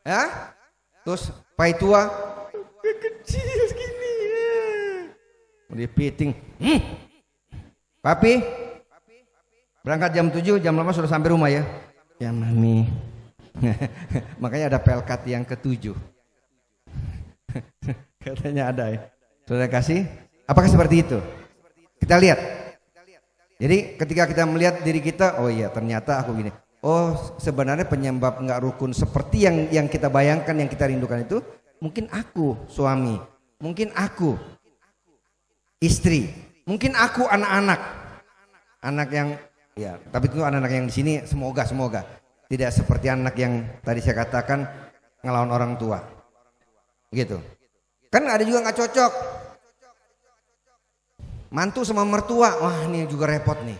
Ya? Terus pai tua kecil segini ya. Udah piting. Papi berangkat jam 7, jam 5 sudah sampai rumah ya. Ya mami. Makanya ada pelkat yang ke-7. Katanya ada ya. Saudara kasih, apakah seperti itu? Kita lihat. Jadi ketika kita melihat diri kita, oh iya ternyata aku gini. Oh sebenarnya penyebab nggak rukun seperti yang kita bayangkan, yang kita rindukan itu mungkin aku suami, mungkin aku istri, mungkin aku anak-anak, anak yang ya. Tapi itu anak-anak yang di sini semoga tidak seperti anak yang tadi saya katakan ngelawan orang tua, gitu. Kan ada juga nggak cocok. Mantu sama mertua, wah ini juga repot nih.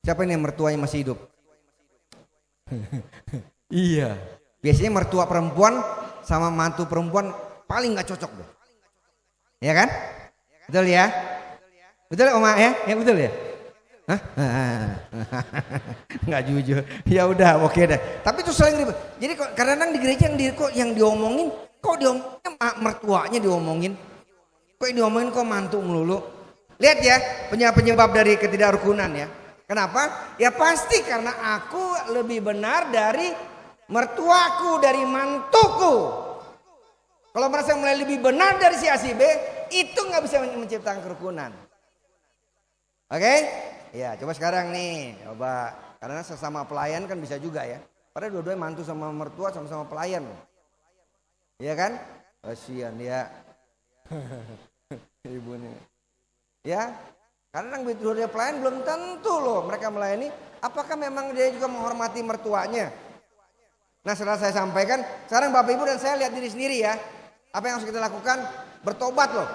Siapa ini mertuanya masih hidup? Iya. Biasanya mertua perempuan sama mantu perempuan paling nggak cocok deh. Ya kan? Betul ya? Betul ya Oma ya? Ya betul ya? Hah? Nggak jujur. Ya udah oke deh. Tapi itu sering ribet. Jadi kadang-kadang di gereja yang diomongin, kok diomongin mertuanya diomongin. Kok ini diomongin kok mantu melulu. Lihat ya penyebab dari ketidakrukunan ya. Kenapa? Ya pasti karena aku lebih benar dari mertuaku, dari mantuku. Kalau merasa mulai lebih benar dari si A si B, itu nggak bisa menciptakan kerukunan. Oke? Ya coba sekarang nih, coba karena sesama pelayan kan bisa juga ya. Padahal dua-duanya mantu sama mertua sama-sama pelayan. Iya kan? Kasihan ya. Ibu nih. Ya, karena yang dua-duanya pelayan belum tentu loh mereka melayani. Apakah memang dia juga menghormati mertuanya? Nah setelah saya sampaikan, sekarang Bapak Ibu dan saya lihat diri sendiri ya. Apa yang harus kita lakukan? Bertobat loh.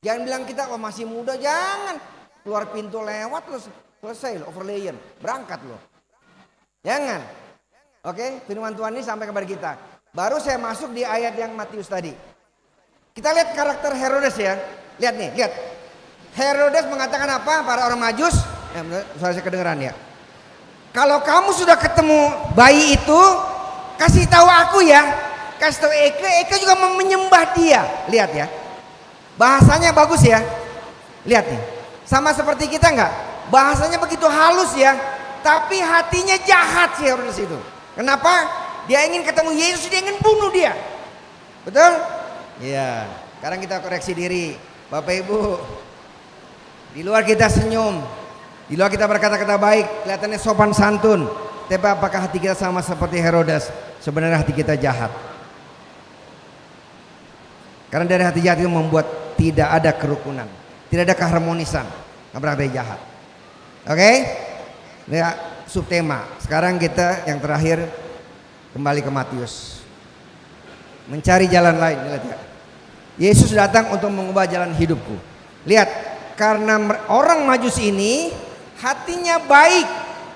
Jangan bilang kita masih muda, jangan. Keluar pintu lewat loh, selesai loh, overlayan. Berangkat loh. Jangan. Oke, firman Tuhan ini sampai kepada kita. Baru saya masuk di ayat yang Matius tadi. Kita lihat karakter Herodes ya. Lihat nih, lihat. Herodes mengatakan apa? Para orang Majus, suara saya kedengeran ya. Kalau kamu sudah ketemu bayi itu, kasih tahu aku ya. Kasih tahu Eke juga menyembah dia. Lihat ya. Bahasanya bagus ya. Lihat nih. Sama seperti kita enggak? Bahasanya begitu halus ya. Tapi hatinya jahat si Herodes itu. Kenapa? Dia ingin ketemu Yesus, dia ingin bunuh dia. Betul? Iya. Sekarang kita koreksi diri. Bapak Ibu. Di luar kita senyum. Di luar kita berkata-kata baik. Kelihatannya sopan santun. Tapi apakah hati kita sama seperti Herodes? Sebenarnya hati kita jahat. Karena dari hati jahat itu membuat tidak ada kerukunan, tidak ada keharmonisan, berarti jahat. Oke? Ya, subtema. Sekarang kita yang terakhir kembali ke Matius. Mencari jalan lain. Lihat ya. Yesus datang untuk mengubah jalan hidupku. Lihat, karena orang Majusi ini hatinya baik,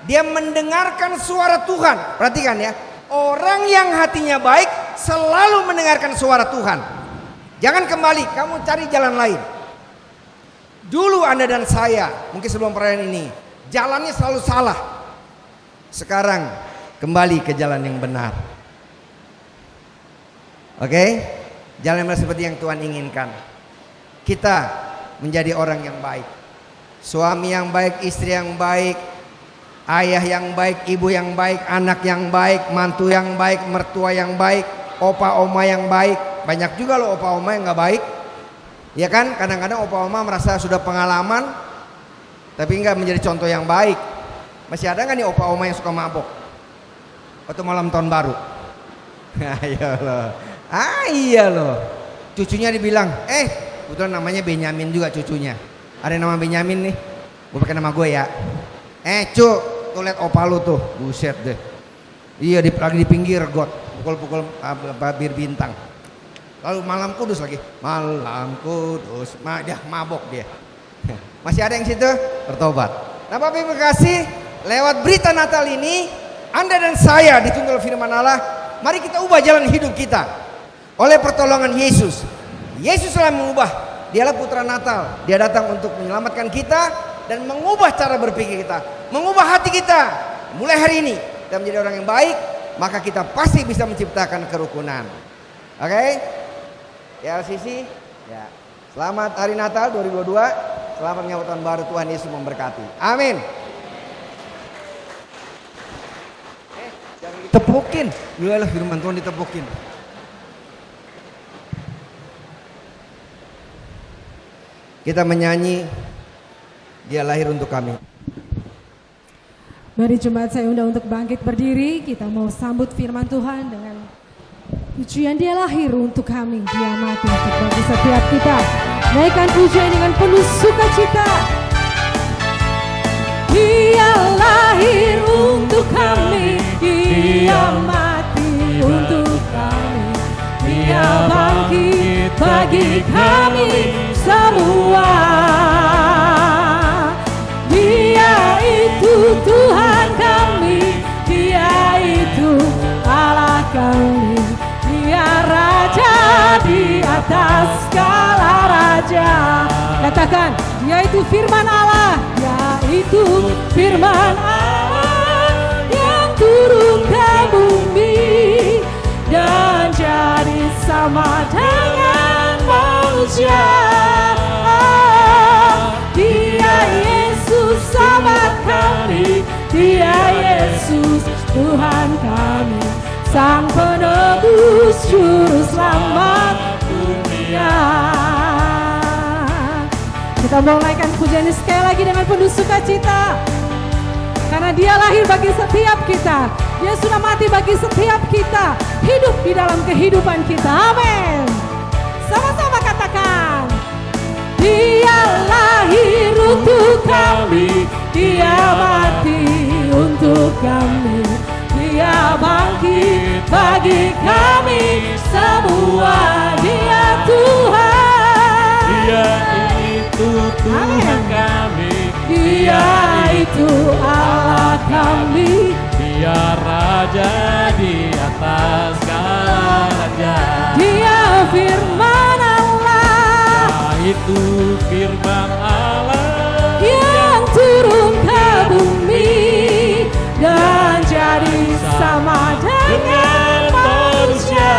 dia mendengarkan suara Tuhan. Perhatikan ya, orang yang hatinya baik selalu mendengarkan suara Tuhan. Jangan kembali, kamu cari jalan lain. Dulu Anda dan saya, mungkin sebelum perayaan ini, jalannya selalu salah. Sekarang kembali ke jalan yang benar. Oke? Jalan yang benar seperti yang Tuhan inginkan. Kita menjadi orang yang baik. Suami yang baik, istri yang baik, ayah yang baik, ibu yang baik, anak yang baik, mantu yang baik, mertua yang baik, opa oma yang baik. Banyak juga loh opa oma yang gak baik. Ya kan, kadang-kadang opa oma merasa sudah pengalaman tapi gak menjadi contoh yang baik. Masih ada gak nih opa oma yang suka mabok waktu malam tahun baru? Iya loh. Cucunya dibilang, kebetulan namanya Benyamin juga cucunya. Ada yang nama Benyamin nih, gue pakai nama gue ya. Cuk, tuh liat opa lu tuh, buset deh. Iya, lagi di pinggir got, pukul-pukul bir bintang. Lalu malam kudus lagi, malam kudus, dia mabok dia. Masih ada yang situ? Bertobat. Nah Bapak Ibu kasih, lewat berita Natal ini, Anda dan saya dituntun firman Allah, mari kita ubah jalan hidup kita. Oleh pertolongan Yesus. Yesus telah mengubah, dialah putra Natal. Dia datang untuk menyelamatkan kita dan mengubah cara berpikir kita, mengubah hati kita. Mulai hari ini kita menjadi orang yang baik, maka kita pasti bisa menciptakan kerukunan. Oke? Ya LCC, ya. Selamat hari Natal 2022. Selamat menyambut tahun baru, Tuhan Yesus memberkati. Amin. Jangan ditepukin. Dululah firman Tuhan ditepukin. Kita menyanyi Dia lahir untuk kami. Mari jemaat saya undang untuk bangkit berdiri. Kita mau sambut firman Tuhan dengan pujian Dia lahir untuk kami, Dia mati untuk bagi setiap kita. Naikkan pujian dengan penuh sukacita. Dia lahir untuk kami, Dia mati untuk kami, Dia bangkit bagi kami semua. Dia itu Tuhan kami, Dia itu Allah kami, Dia Raja di atas segala raja. Katakan, Dia itu firman Allah, Dia itu firman Allah yang turun ke bumi dan jadi sama dengan manusia. Dia Yesus sahabat kami, Dia Yesus Tuhan kami, Sang penebus juru selamat dunia. Kita mau naikkan pujian ini sekali lagi dengan penuh sukacita. Karena Dia lahir bagi setiap kita, Dia sudah mati bagi setiap kita, hidup di dalam kehidupan kita. Amin. Sama-sama katakan, Dia lahir untuk kami, Dia mati untuk kami, Dia bangkit bagi kami semua. Dia Tuhan, Dia itu Tuhan kami, Dia itu Allah kami, Dia Raja di atas segala raja. Dia firman Allah, itu firman Allah yang turun ke bumi dan jadi sama dengan manusia.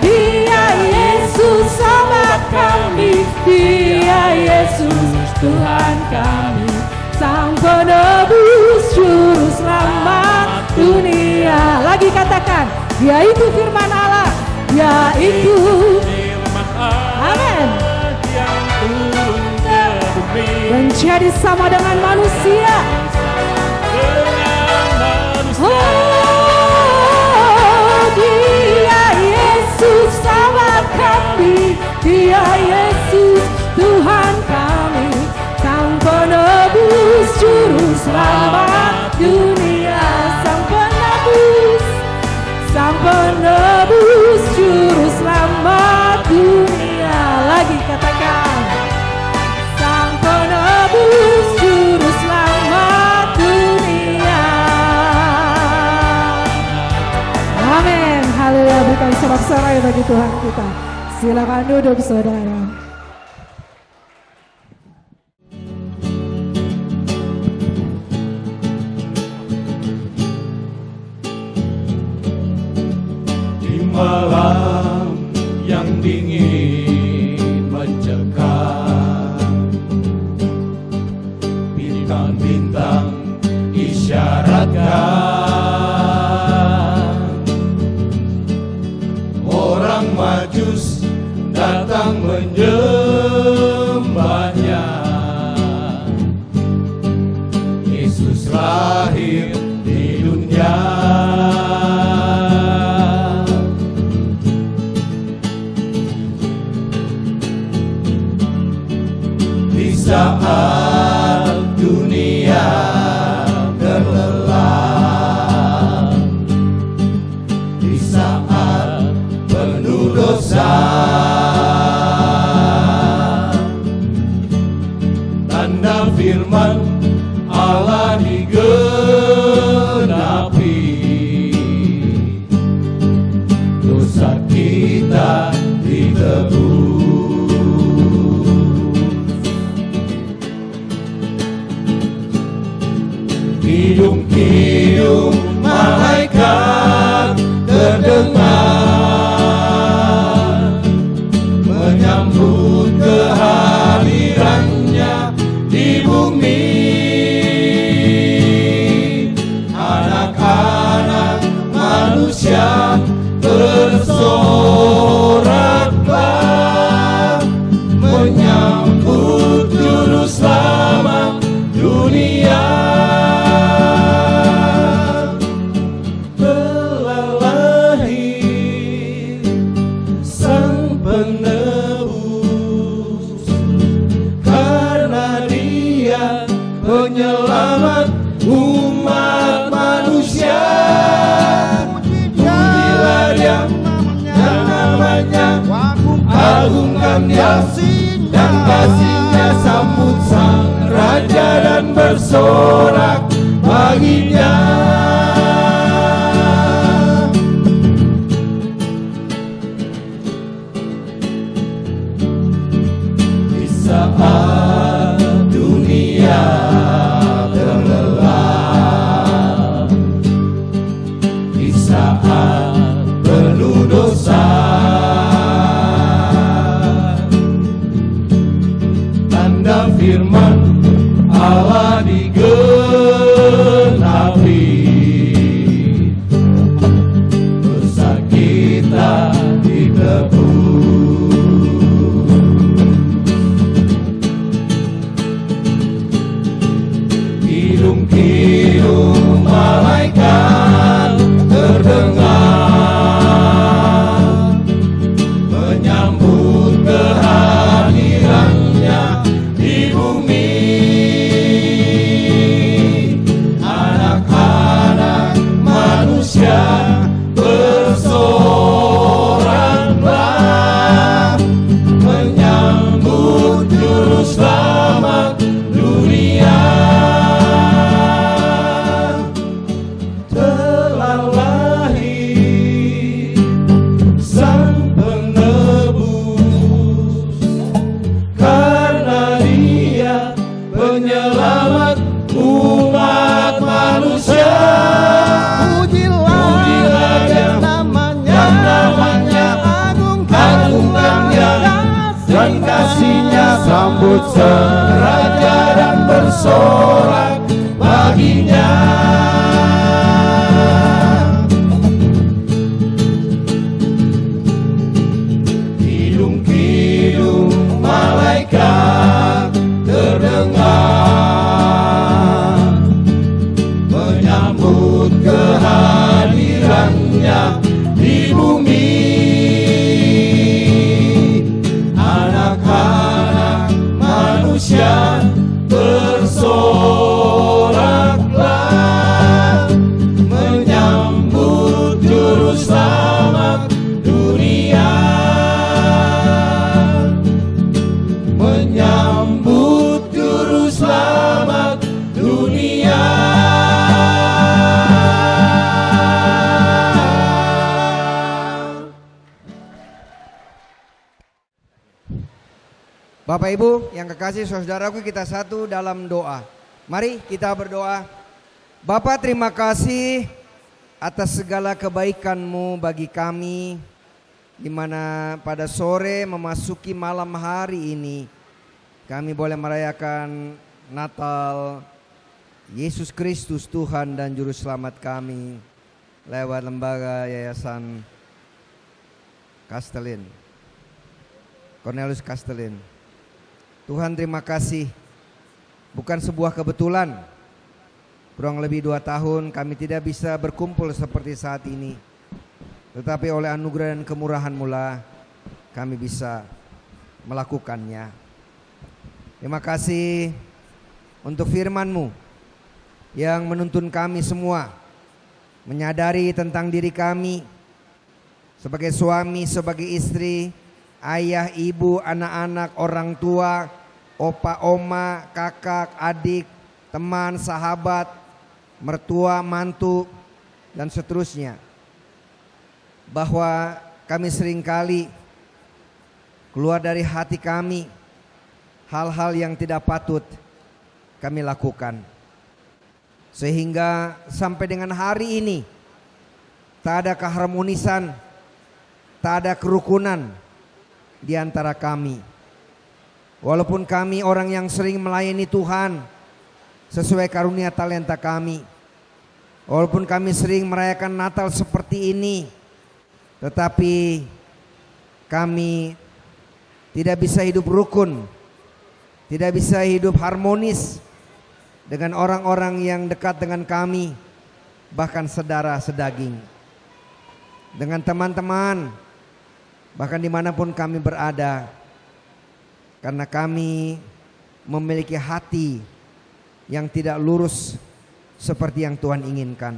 Dia Yesus sahabat kami, Dia Yesus Tuhan kami, Sang penebus juru selamat dunia. Lagi katakan, Dia itu firman Allah, Dia itu amin, yang turun ke bumi menjadi sama dengan manusia. Oh, Dia Yesus kita. Silakan duduk saudara. Di malam yang dingin mencekam, bintang-bintang isyaratkan, orang Majus datang menyembahnya. Yesus lahir di dunia. Di saat dunia terlelap, di saat penuh dosa, tanda firman Allah digenapi, dosa kita ditebus. Kidung-kidung malaikat terdengar, menyambut kehadirannya di bumi. Anak-anak manusia bersoraklah, menyambut juru selamat dunia. Penyelamat umat manusia, pujilah dia yang namanya, agungkan dia dan kasihnya, sambut sang raja dan bersorak baginya. Di saat dunia penuh dosa, tanda firman Allah digenapi, dosa kita ditebus. Kidung-kidung malaikat terdengar, menyambut kehadirannya di bumi. Anak-anak manusia bersoraklah, menyambut juru selamat dunia. Penyelamat umat manusia, pujilah yang namanya, agungkan dia dan kasihnya, sambut sang raja dan bersorak baginya. Kidung-kidung malaikat terdengar, menyambut kehadirannya di bumi. Anak-anak manusia bersoraklah, menyambut juru selamat dunia. Bapak Ibu yang kekasih saudaraku, kita satu dalam doa. Mari kita berdoa. Bapa, terima kasih atas segala kebaikan-Mu bagi kami, di mana pada sore memasuki malam hari ini kami boleh merayakan Natal Yesus Kristus Tuhan dan Juru Selamat kami lewat lembaga Yayasan Kastelin, Cornelius Kastelin. Tuhan, terima kasih, bukan sebuah kebetulan kurang lebih 2 tahun kami tidak bisa berkumpul seperti saat ini, tetapi oleh anugerah dan kemurahan-Mu lah kami bisa melakukannya. Terima kasih untuk firman-Mu yang menuntun kami semua menyadari tentang diri kami sebagai suami, sebagai istri, ayah, ibu, anak-anak, orang tua, opa, oma, kakak, adik, teman, sahabat, mertua, mantu, dan seterusnya. Bahwa kami seringkali keluar dari hati kami hal-hal yang tidak patut kami lakukan. Sehingga sampai dengan hari ini tak ada keharmonisan, tak ada kerukunan di antara kami. Walaupun kami orang yang sering melayani Tuhan sesuai karunia talenta kami, walaupun kami sering merayakan Natal seperti ini, tetapi kami tidak bisa hidup rukun, tidak bisa hidup harmonis dengan orang-orang yang dekat dengan kami, bahkan saudara sedaging, dengan teman-teman, bahkan dimanapun kami berada, karena kami memiliki hati yang tidak lurus seperti yang Tuhan inginkan.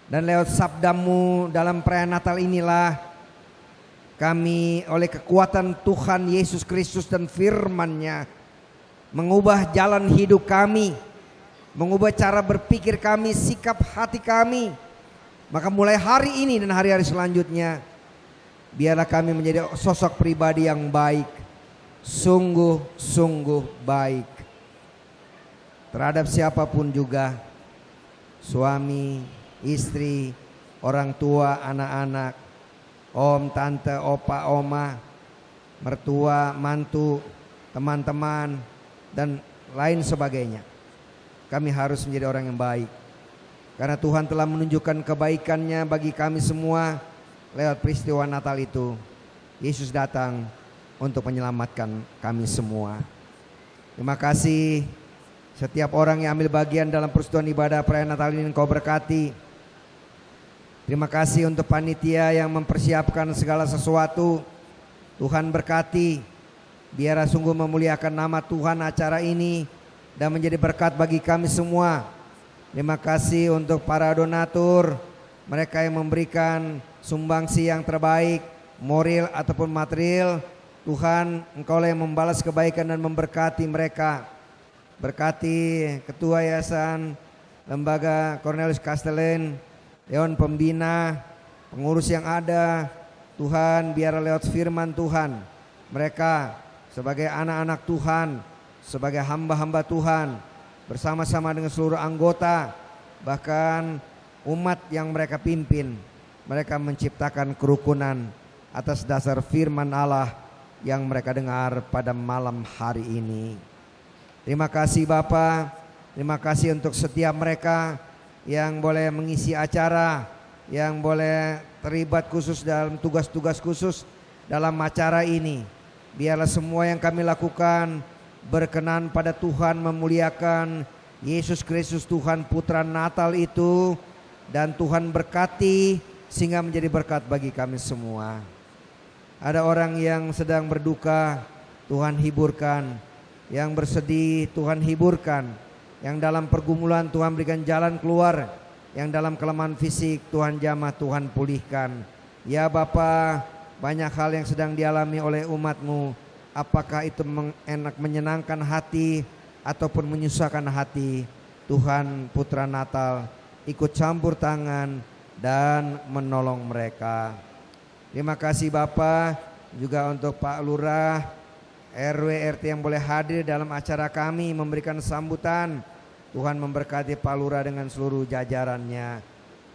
Dan lewat sabda-Mu dalam perayaan Natal inilah kami oleh kekuatan Tuhan Yesus Kristus dan firman-Nya mengubah jalan hidup kami, mengubah cara berpikir kami, sikap hati kami. Maka mulai hari ini dan hari-hari selanjutnya, biarlah kami menjadi sosok pribadi yang baik, sungguh-sungguh baik terhadap siapapun juga, suami, istri, orang tua, anak-anak, om, tante, opa, oma, mertua, mantu, teman-teman, dan lain sebagainya. Kami harus menjadi orang yang baik, karena Tuhan telah menunjukkan kebaikan-Nya bagi kami semua lewat peristiwa Natal itu. Yesus datang untuk menyelamatkan kami semua. Terima kasih setiap orang yang ambil bagian dalam persekutuan ibadah perayaan Natal ini, Engkau berkati. Terima kasih untuk panitia yang mempersiapkan segala sesuatu. Tuhan berkati, biarlah sungguh memuliakan nama Tuhan acara ini dan menjadi berkat bagi kami semua. Terima kasih untuk para donatur, mereka yang memberikan sumbangsi yang terbaik, moral ataupun material. Tuhan, Engkaulah yang membalas kebaikan dan memberkati mereka. Berkati Ketua Yayasan Lembaga Cornelius Kastelin, Dewan Pembina, pengurus yang ada. Tuhan, biarlah lewat firman Tuhan, mereka sebagai anak-anak Tuhan, sebagai hamba-hamba Tuhan, bersama-sama dengan seluruh anggota, bahkan umat yang mereka pimpin, mereka menciptakan kerukunan atas dasar firman Allah yang mereka dengar pada malam hari ini. Terima kasih Bapa, terima kasih untuk setiap mereka yang boleh mengisi acara, yang boleh terlibat khusus dalam tugas-tugas khusus dalam acara ini. Biarlah semua yang kami lakukan berkenan pada Tuhan, memuliakan Yesus Kristus Tuhan Putra Natal itu, dan Tuhan berkati sehingga menjadi berkat bagi kami semua. Ada orang yang sedang berduka, Tuhan hiburkan. Yang bersedih, Tuhan hiburkan. Yang dalam pergumulan, Tuhan berikan jalan keluar. Yang dalam kelemahan fisik, Tuhan jamah, Tuhan pulihkan. Ya Bapa, banyak hal yang sedang dialami oleh umat-Mu. Apakah itu enak menyenangkan hati ataupun menyusahkan hati, Tuhan Putra Natal ikut campur tangan dan menolong mereka. Terima kasih Bapa, juga untuk Pak Lurah, RW RT yang boleh hadir dalam acara kami memberikan sambutan. Tuhan memberkati Pak Lurah dengan seluruh jajarannya.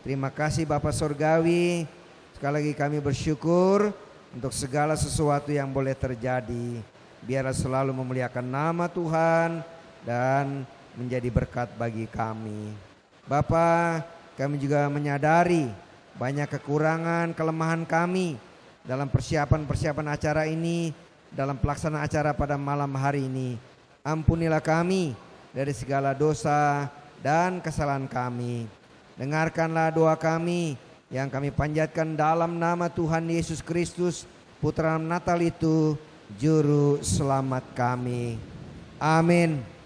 Terima kasih Bapak Surgawi. Sekali lagi kami bersyukur untuk segala sesuatu yang boleh terjadi. Biarlah selalu memuliakan nama Tuhan dan menjadi berkat bagi kami. Bapak, kami juga menyadari banyak kekurangan, kelemahan kami dalam persiapan acara ini, dalam pelaksanaan acara pada malam hari ini. Ampunilah kami dari segala dosa dan kesalahan kami. Dengarkanlah doa kami yang kami panjatkan dalam nama Tuhan Yesus Kristus, Putra Natal itu, Juru Selamat kami. Amin.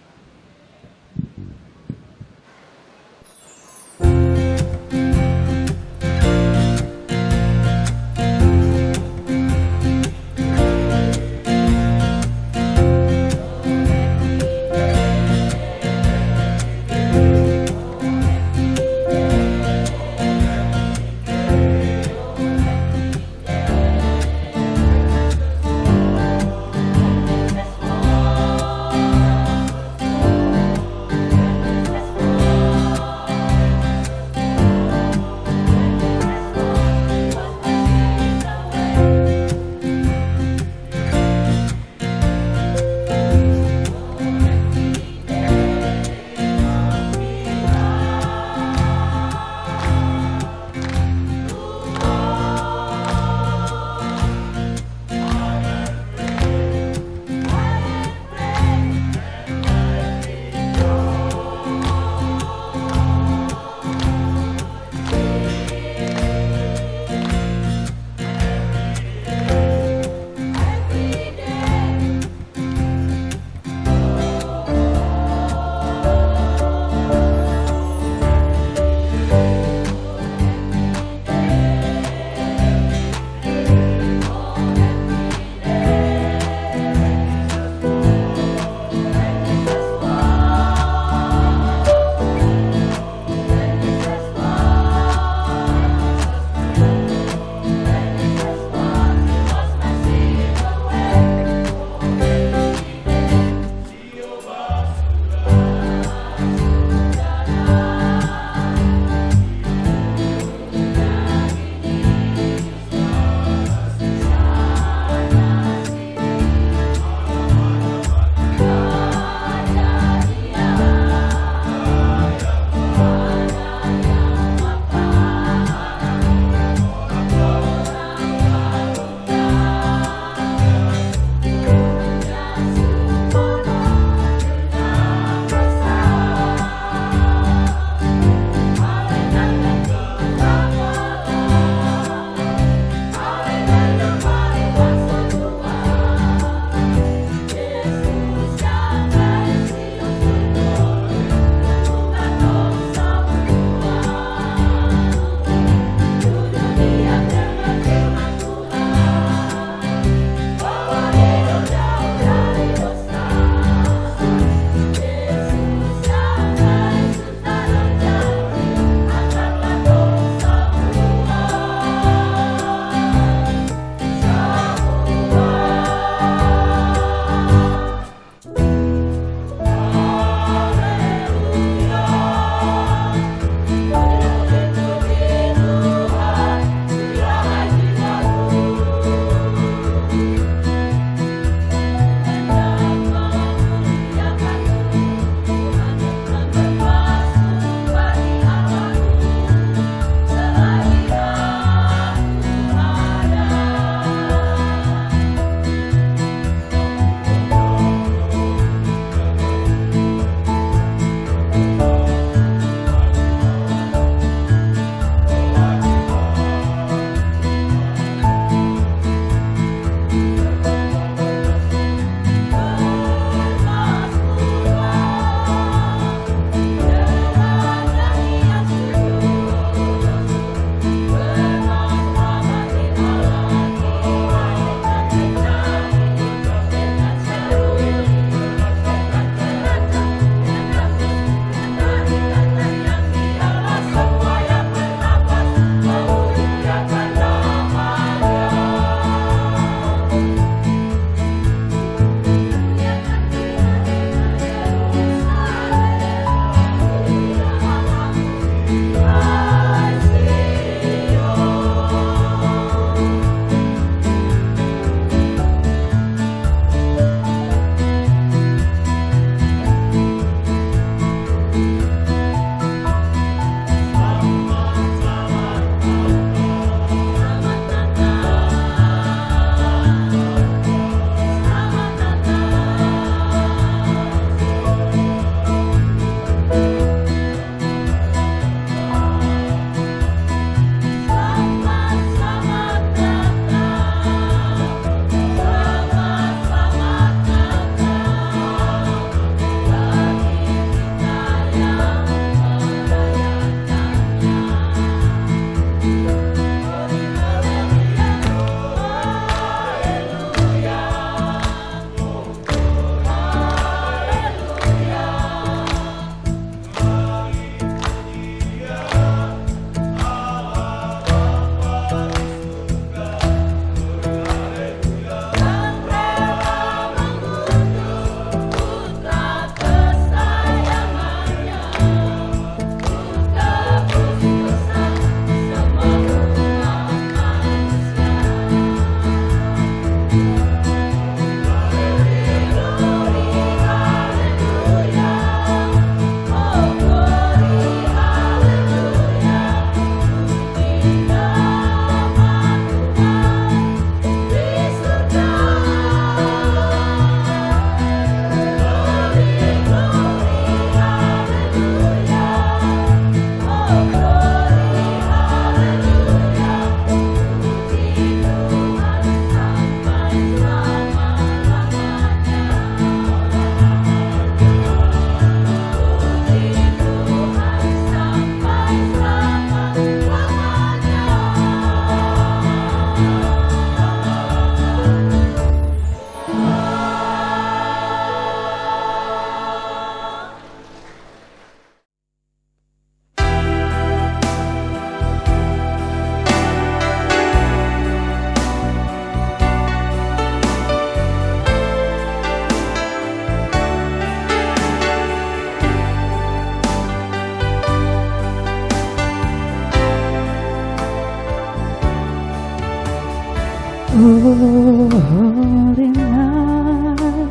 holy night,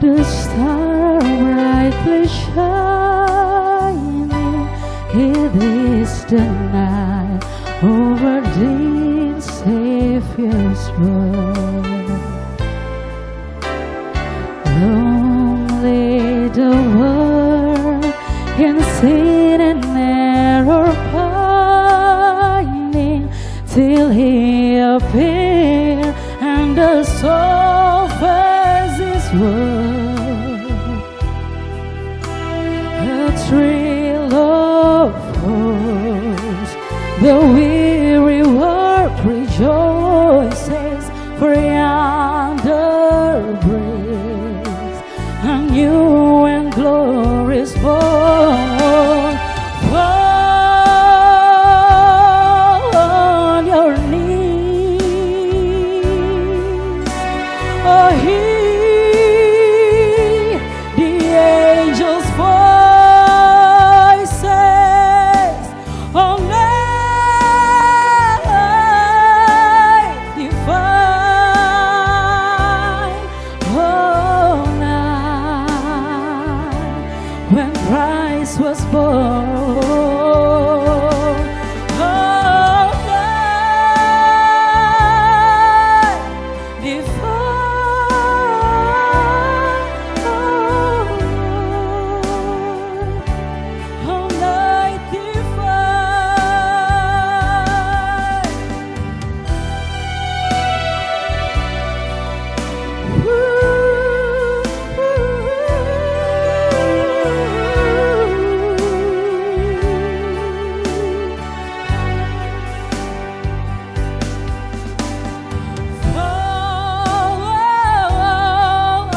the star brightly shining. It is the night of our dear Savior's birth. Lonely the world can sit in error pining till He appear and the soul fares His word. A thrill of hosts, the weary world rejoices, for yonder breaks a new and glorious morn. Fall on your knees, oh, hear the angels' voices, oh, night divine, oh, night when Christ was born. Oh, night divine, oh, night divine.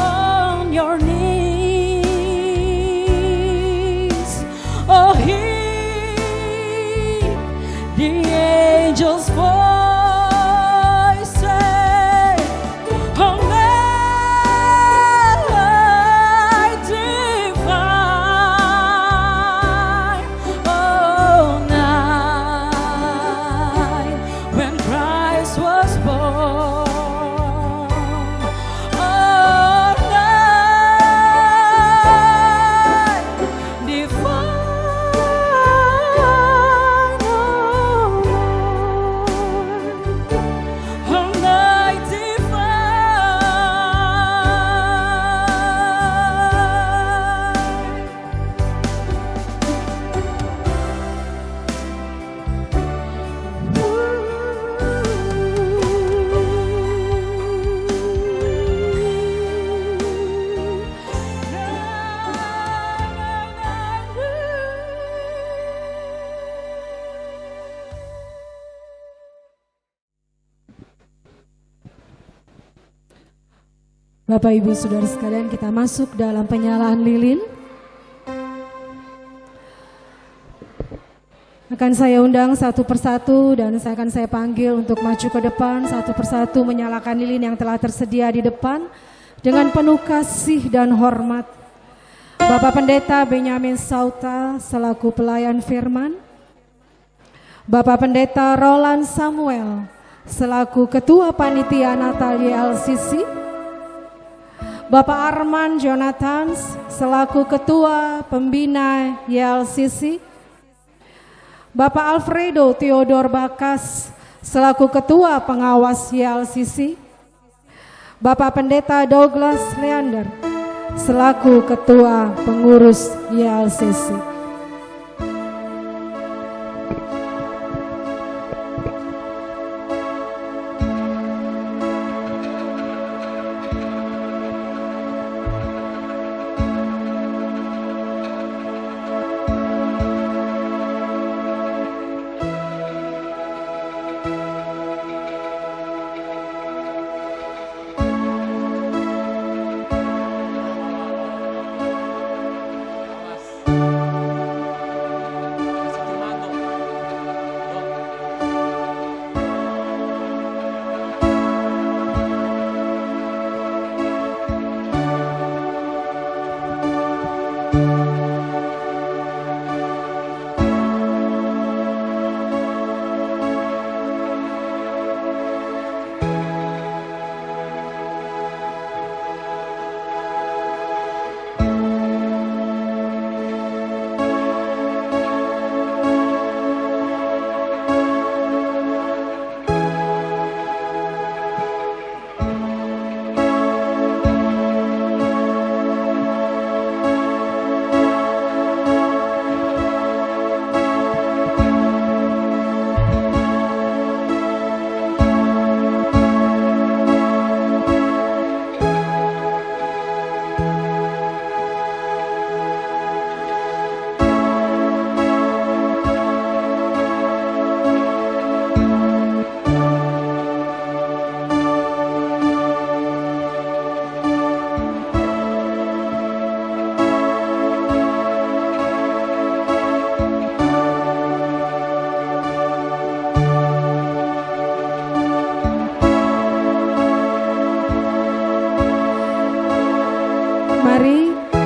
On your knees, oh, hear the angels' voices, oh, night divine, oh, night when Christ was born. Oh, night divine, oh, night Bapak Ibu Saudara sekalian, kita masuk dalam penyalaan lilin. Akan saya undang satu persatu dan akan saya panggil untuk maju ke depan satu persatu menyalakan lilin yang telah tersedia di depan dengan penuh kasih dan hormat. Bapak Pendeta Benyamin Sauta selaku pelayan firman, Bapak Pendeta Roland Samuel selaku Ketua Panitia Natal YLCC, Bapak Arman Jonathan selaku Ketua Pembina YLCC, Bapak Alfredo Theodor Bakas selaku Ketua Pengawas YLCC, Bapak Pendeta Douglas Leander selaku Ketua Pengurus YLCC.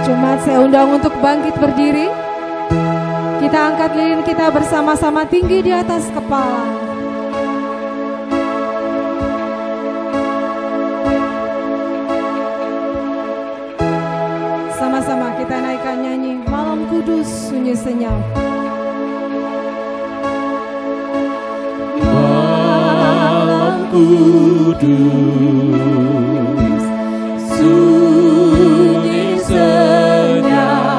Jemaat saya undang untuk bangkit berdiri. Kita angkat lilin kita bersama-sama tinggi di atas kepala. Sama-sama kita naikkan nyanyi Malam Kudus Sunyi Senyap. Malam kudus sunyi senyap,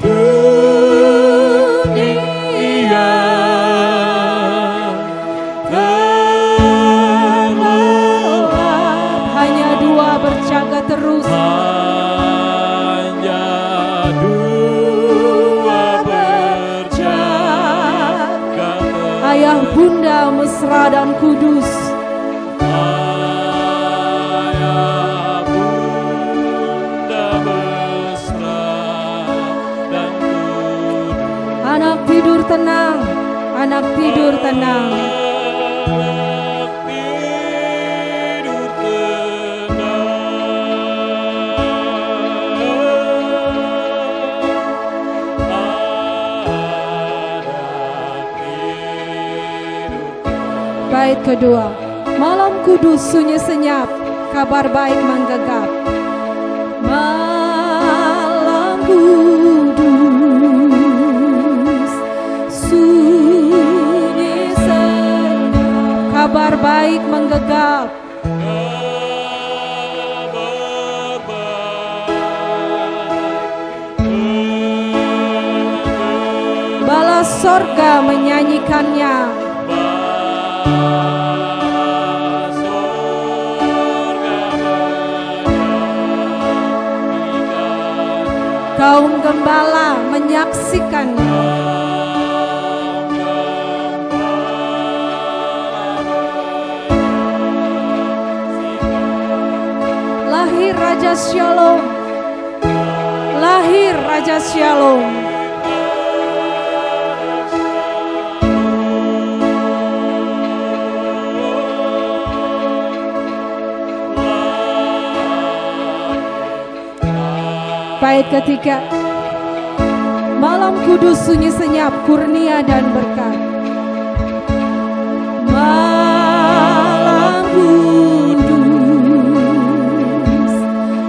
dunia terlelap, hanya dua berjaga terus. hanya dua berjaga, Ayah Bunda mesra dan kudus. Ayah Bunda mesra dan kudus. Anak tidur tenang, anak tidur tenang. Bait kedua, Malam Kudus Sunyi Senyap, kabar baik menggegap. Malam kudus sunyi senyap, kabar baik menggegap. Bala sorga menyanyikannya. Kaum gembala menyaksikannya. Lahir Raja Shalom, lahir Raja Shalom. Bait ketiga, Malam Kudus Sunyi Senyap, kurnia dan berkat. Malam kudus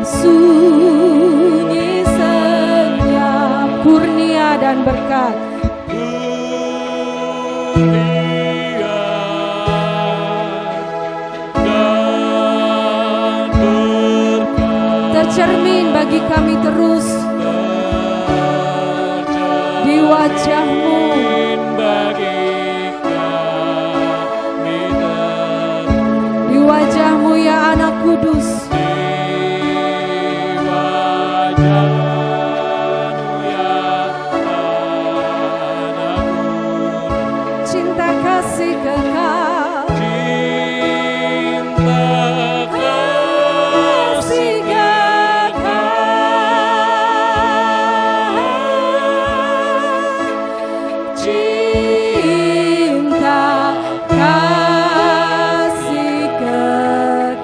sunyi senyap, kurnia dan berkat. Tercermin bagi kami terus di wajah-Mu, di wajah-Mu ya Anak Kudus. Cinta kasih kekal, kasih cinta kasih kekal.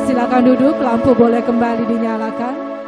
Silakan duduk, lampu boleh kembali dinyalakan.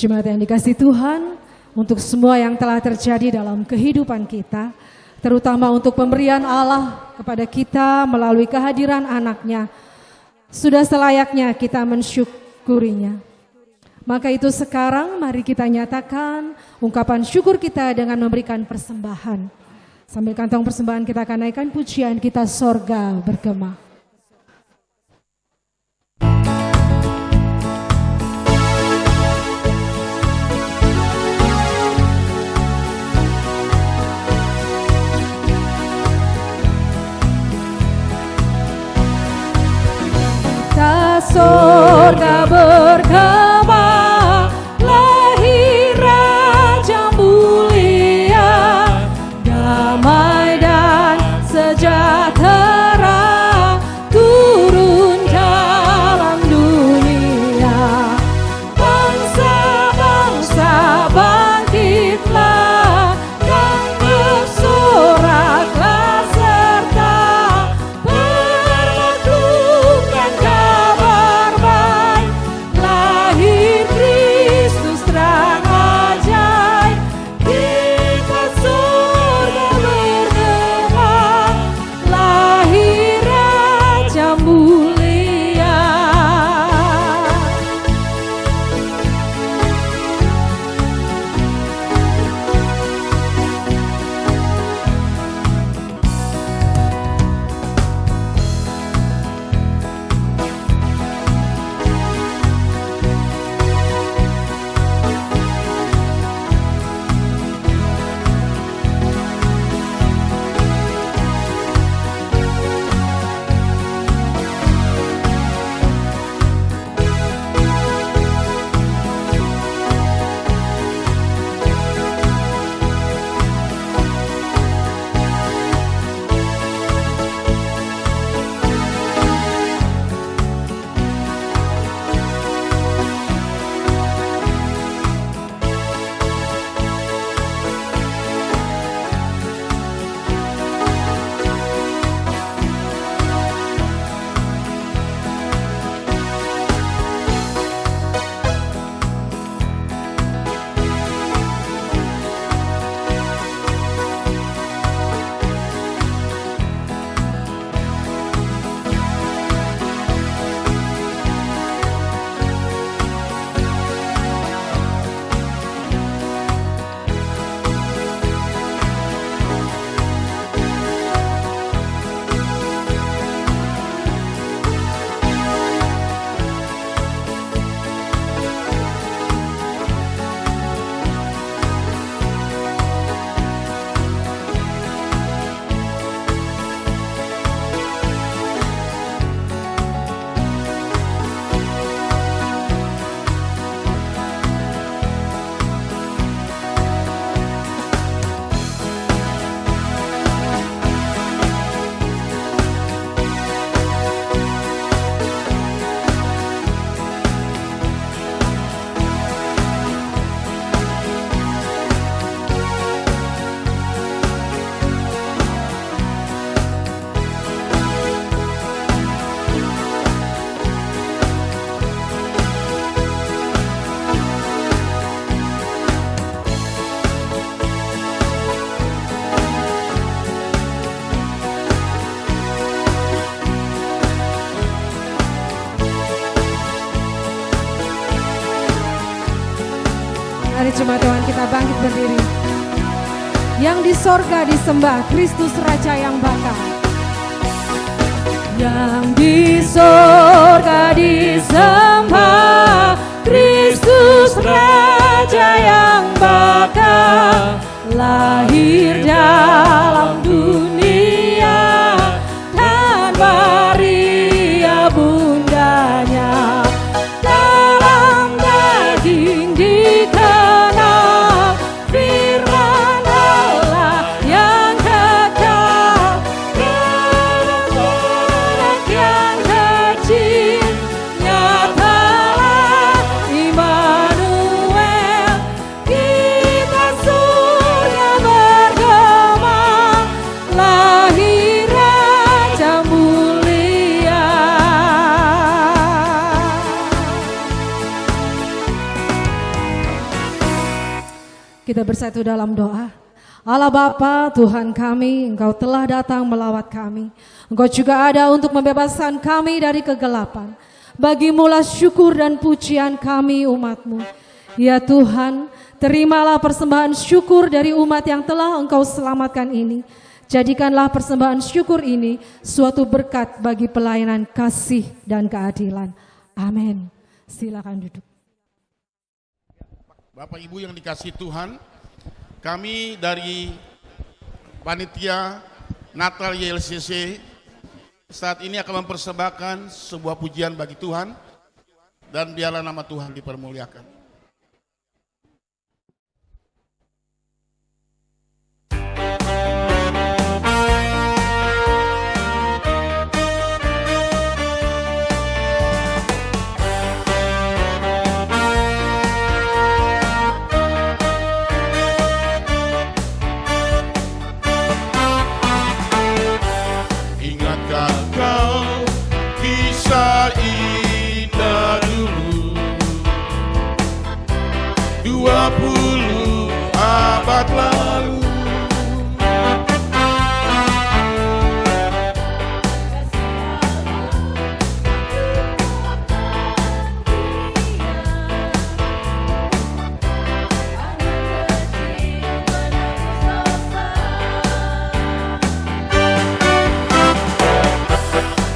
Jemaat yang dikasihi Tuhan, untuk semua yang telah terjadi dalam kehidupan kita, terutama untuk pemberian Allah kepada kita melalui kehadiran anaknya, sudah selayaknya kita mensyukurinya. Maka itu sekarang mari kita nyatakan ungkapan syukur kita dengan memberikan persembahan. Sambil kantong persembahan kita akan naikkan pujian kita, Sorga Bergema. Sorga bergema, lahir Raja mulia, damai dan sejahtera turun dalam dunia. Bangsa-bangsa bangkitlah dan bersoraklah serta menaklukkan kabar baik. Lahir Kristus terang ajaib, kita surga bergema, lahir Raja mulia. Mari jemaat Tuhan kita bangkit berdiri. Yang di sorga disembah, Kristus Raja yang bakal. Yang di sorga disembah, Kristus Raja yang bakal lahir dalam dunia, dan Maria bundanya dalam daging dikenal, firman Allah yang kekal, anak yang kecil, nyatalah Immanuel, kita surga kita bersatu dalam doa. Allah Bapa, Tuhan kami, Engkau telah datang melawat kami. Engkau juga ada untuk membebaskan kami dari kegelapan. Bagimulah syukur dan pujian kami umat-Mu. Ya Tuhan, terimalah persembahan syukur dari umat yang telah Engkau selamatkan ini. Jadikanlah persembahan syukur ini suatu berkat bagi pelayanan kasih dan keadilan. Amin. Silakan duduk. Bapak Ibu yang dikasihi Tuhan, kami dari Panitia Natal YLCC saat ini akan mempersembahkan sebuah pujian bagi Tuhan, dan biarlah nama Tuhan dipermuliakan.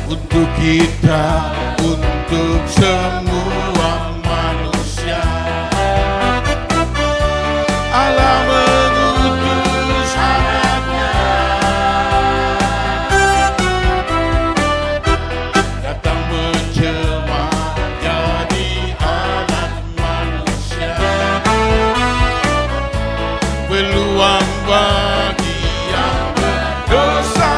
Untuk kita, untuk semua manusia, Allah mengutus anaknya, datang menjelma jadi anak manusia, peluang bagi yang berdosa.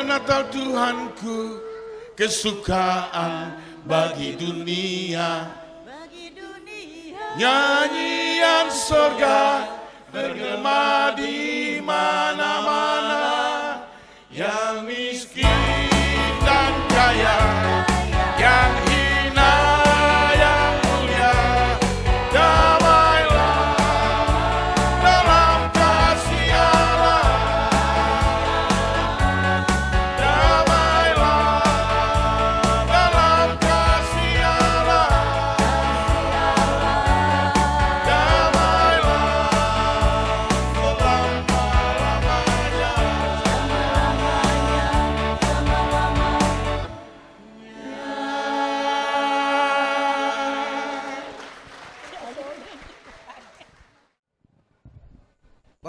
Natal Tuhanku, kesukaan bagi dunia. Nyanyian sorga bergema di mana-mana. Yang miskin dan kaya, yang hina, yang mulia, damailah dalam kasih Allah.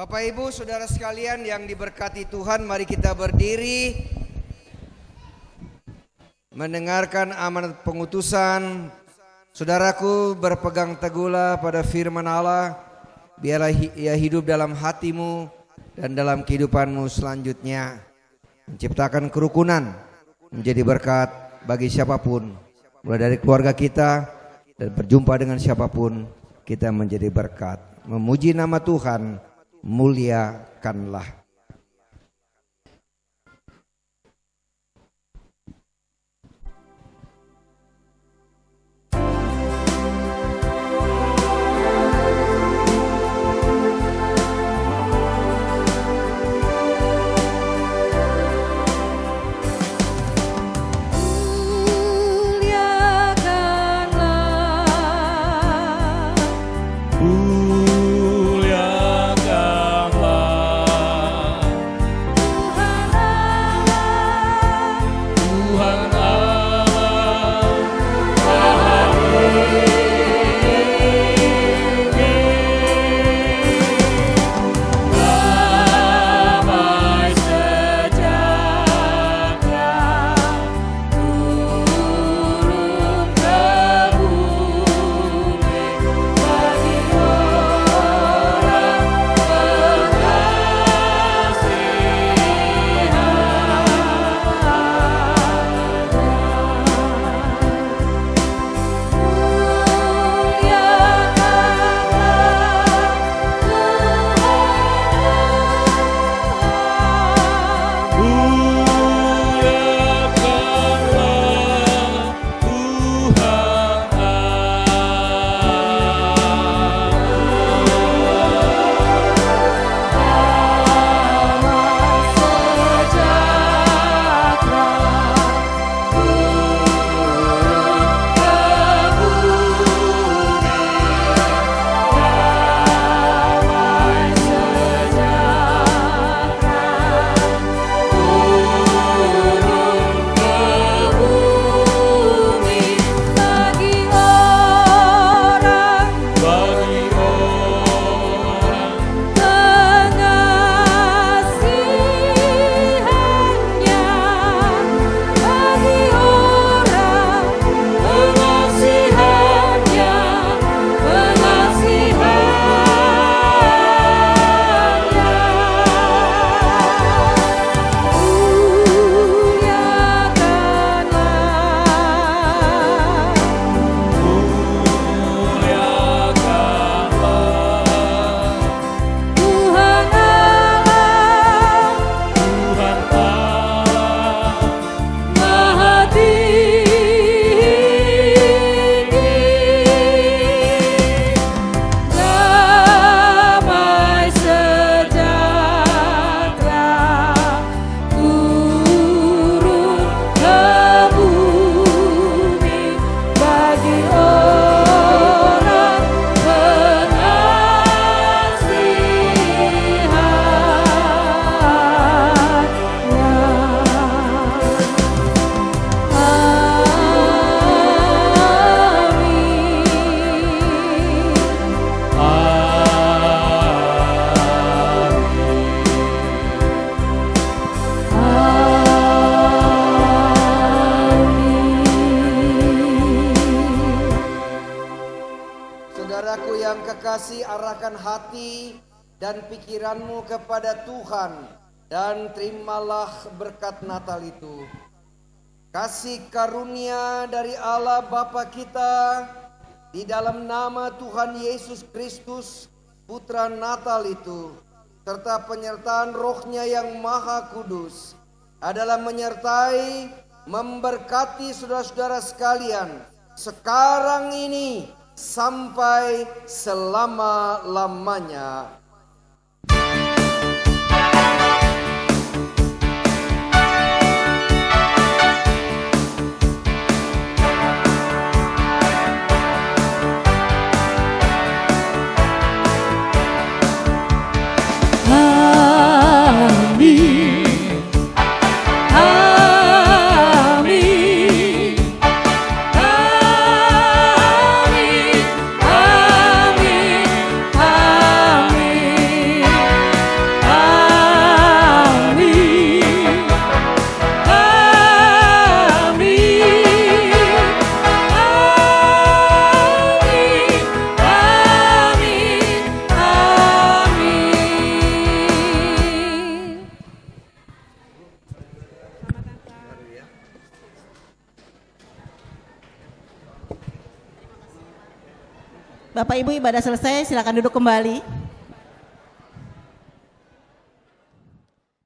Bapak Ibu Saudara sekalian yang diberkati Tuhan, mari kita berdiri mendengarkan amanat pengutusan. Saudaraku, berpegang teguhlah pada firman Allah, biarlah ia hidup dalam hatimu dan dalam kehidupanmu selanjutnya, menciptakan kerukunan, menjadi berkat bagi siapapun, mulai dari keluarga kita dan berjumpa dengan siapapun kita menjadi berkat. Memuji nama Tuhan, muliakanlah. Arahkan hati dan pikiranmu kepada Tuhan dan terimalah berkat Natal itu. Kasih karunia dari Allah Bapa kita di dalam nama Tuhan Yesus Kristus, Putra Natal itu, serta penyertaan Roh-Nya yang Maha Kudus adalah menyertai, memberkati saudara-saudara sekalian sekarang ini sampai selama-lamanya. Amin. Bapak Ibu ibadah selesai, silakan duduk kembali.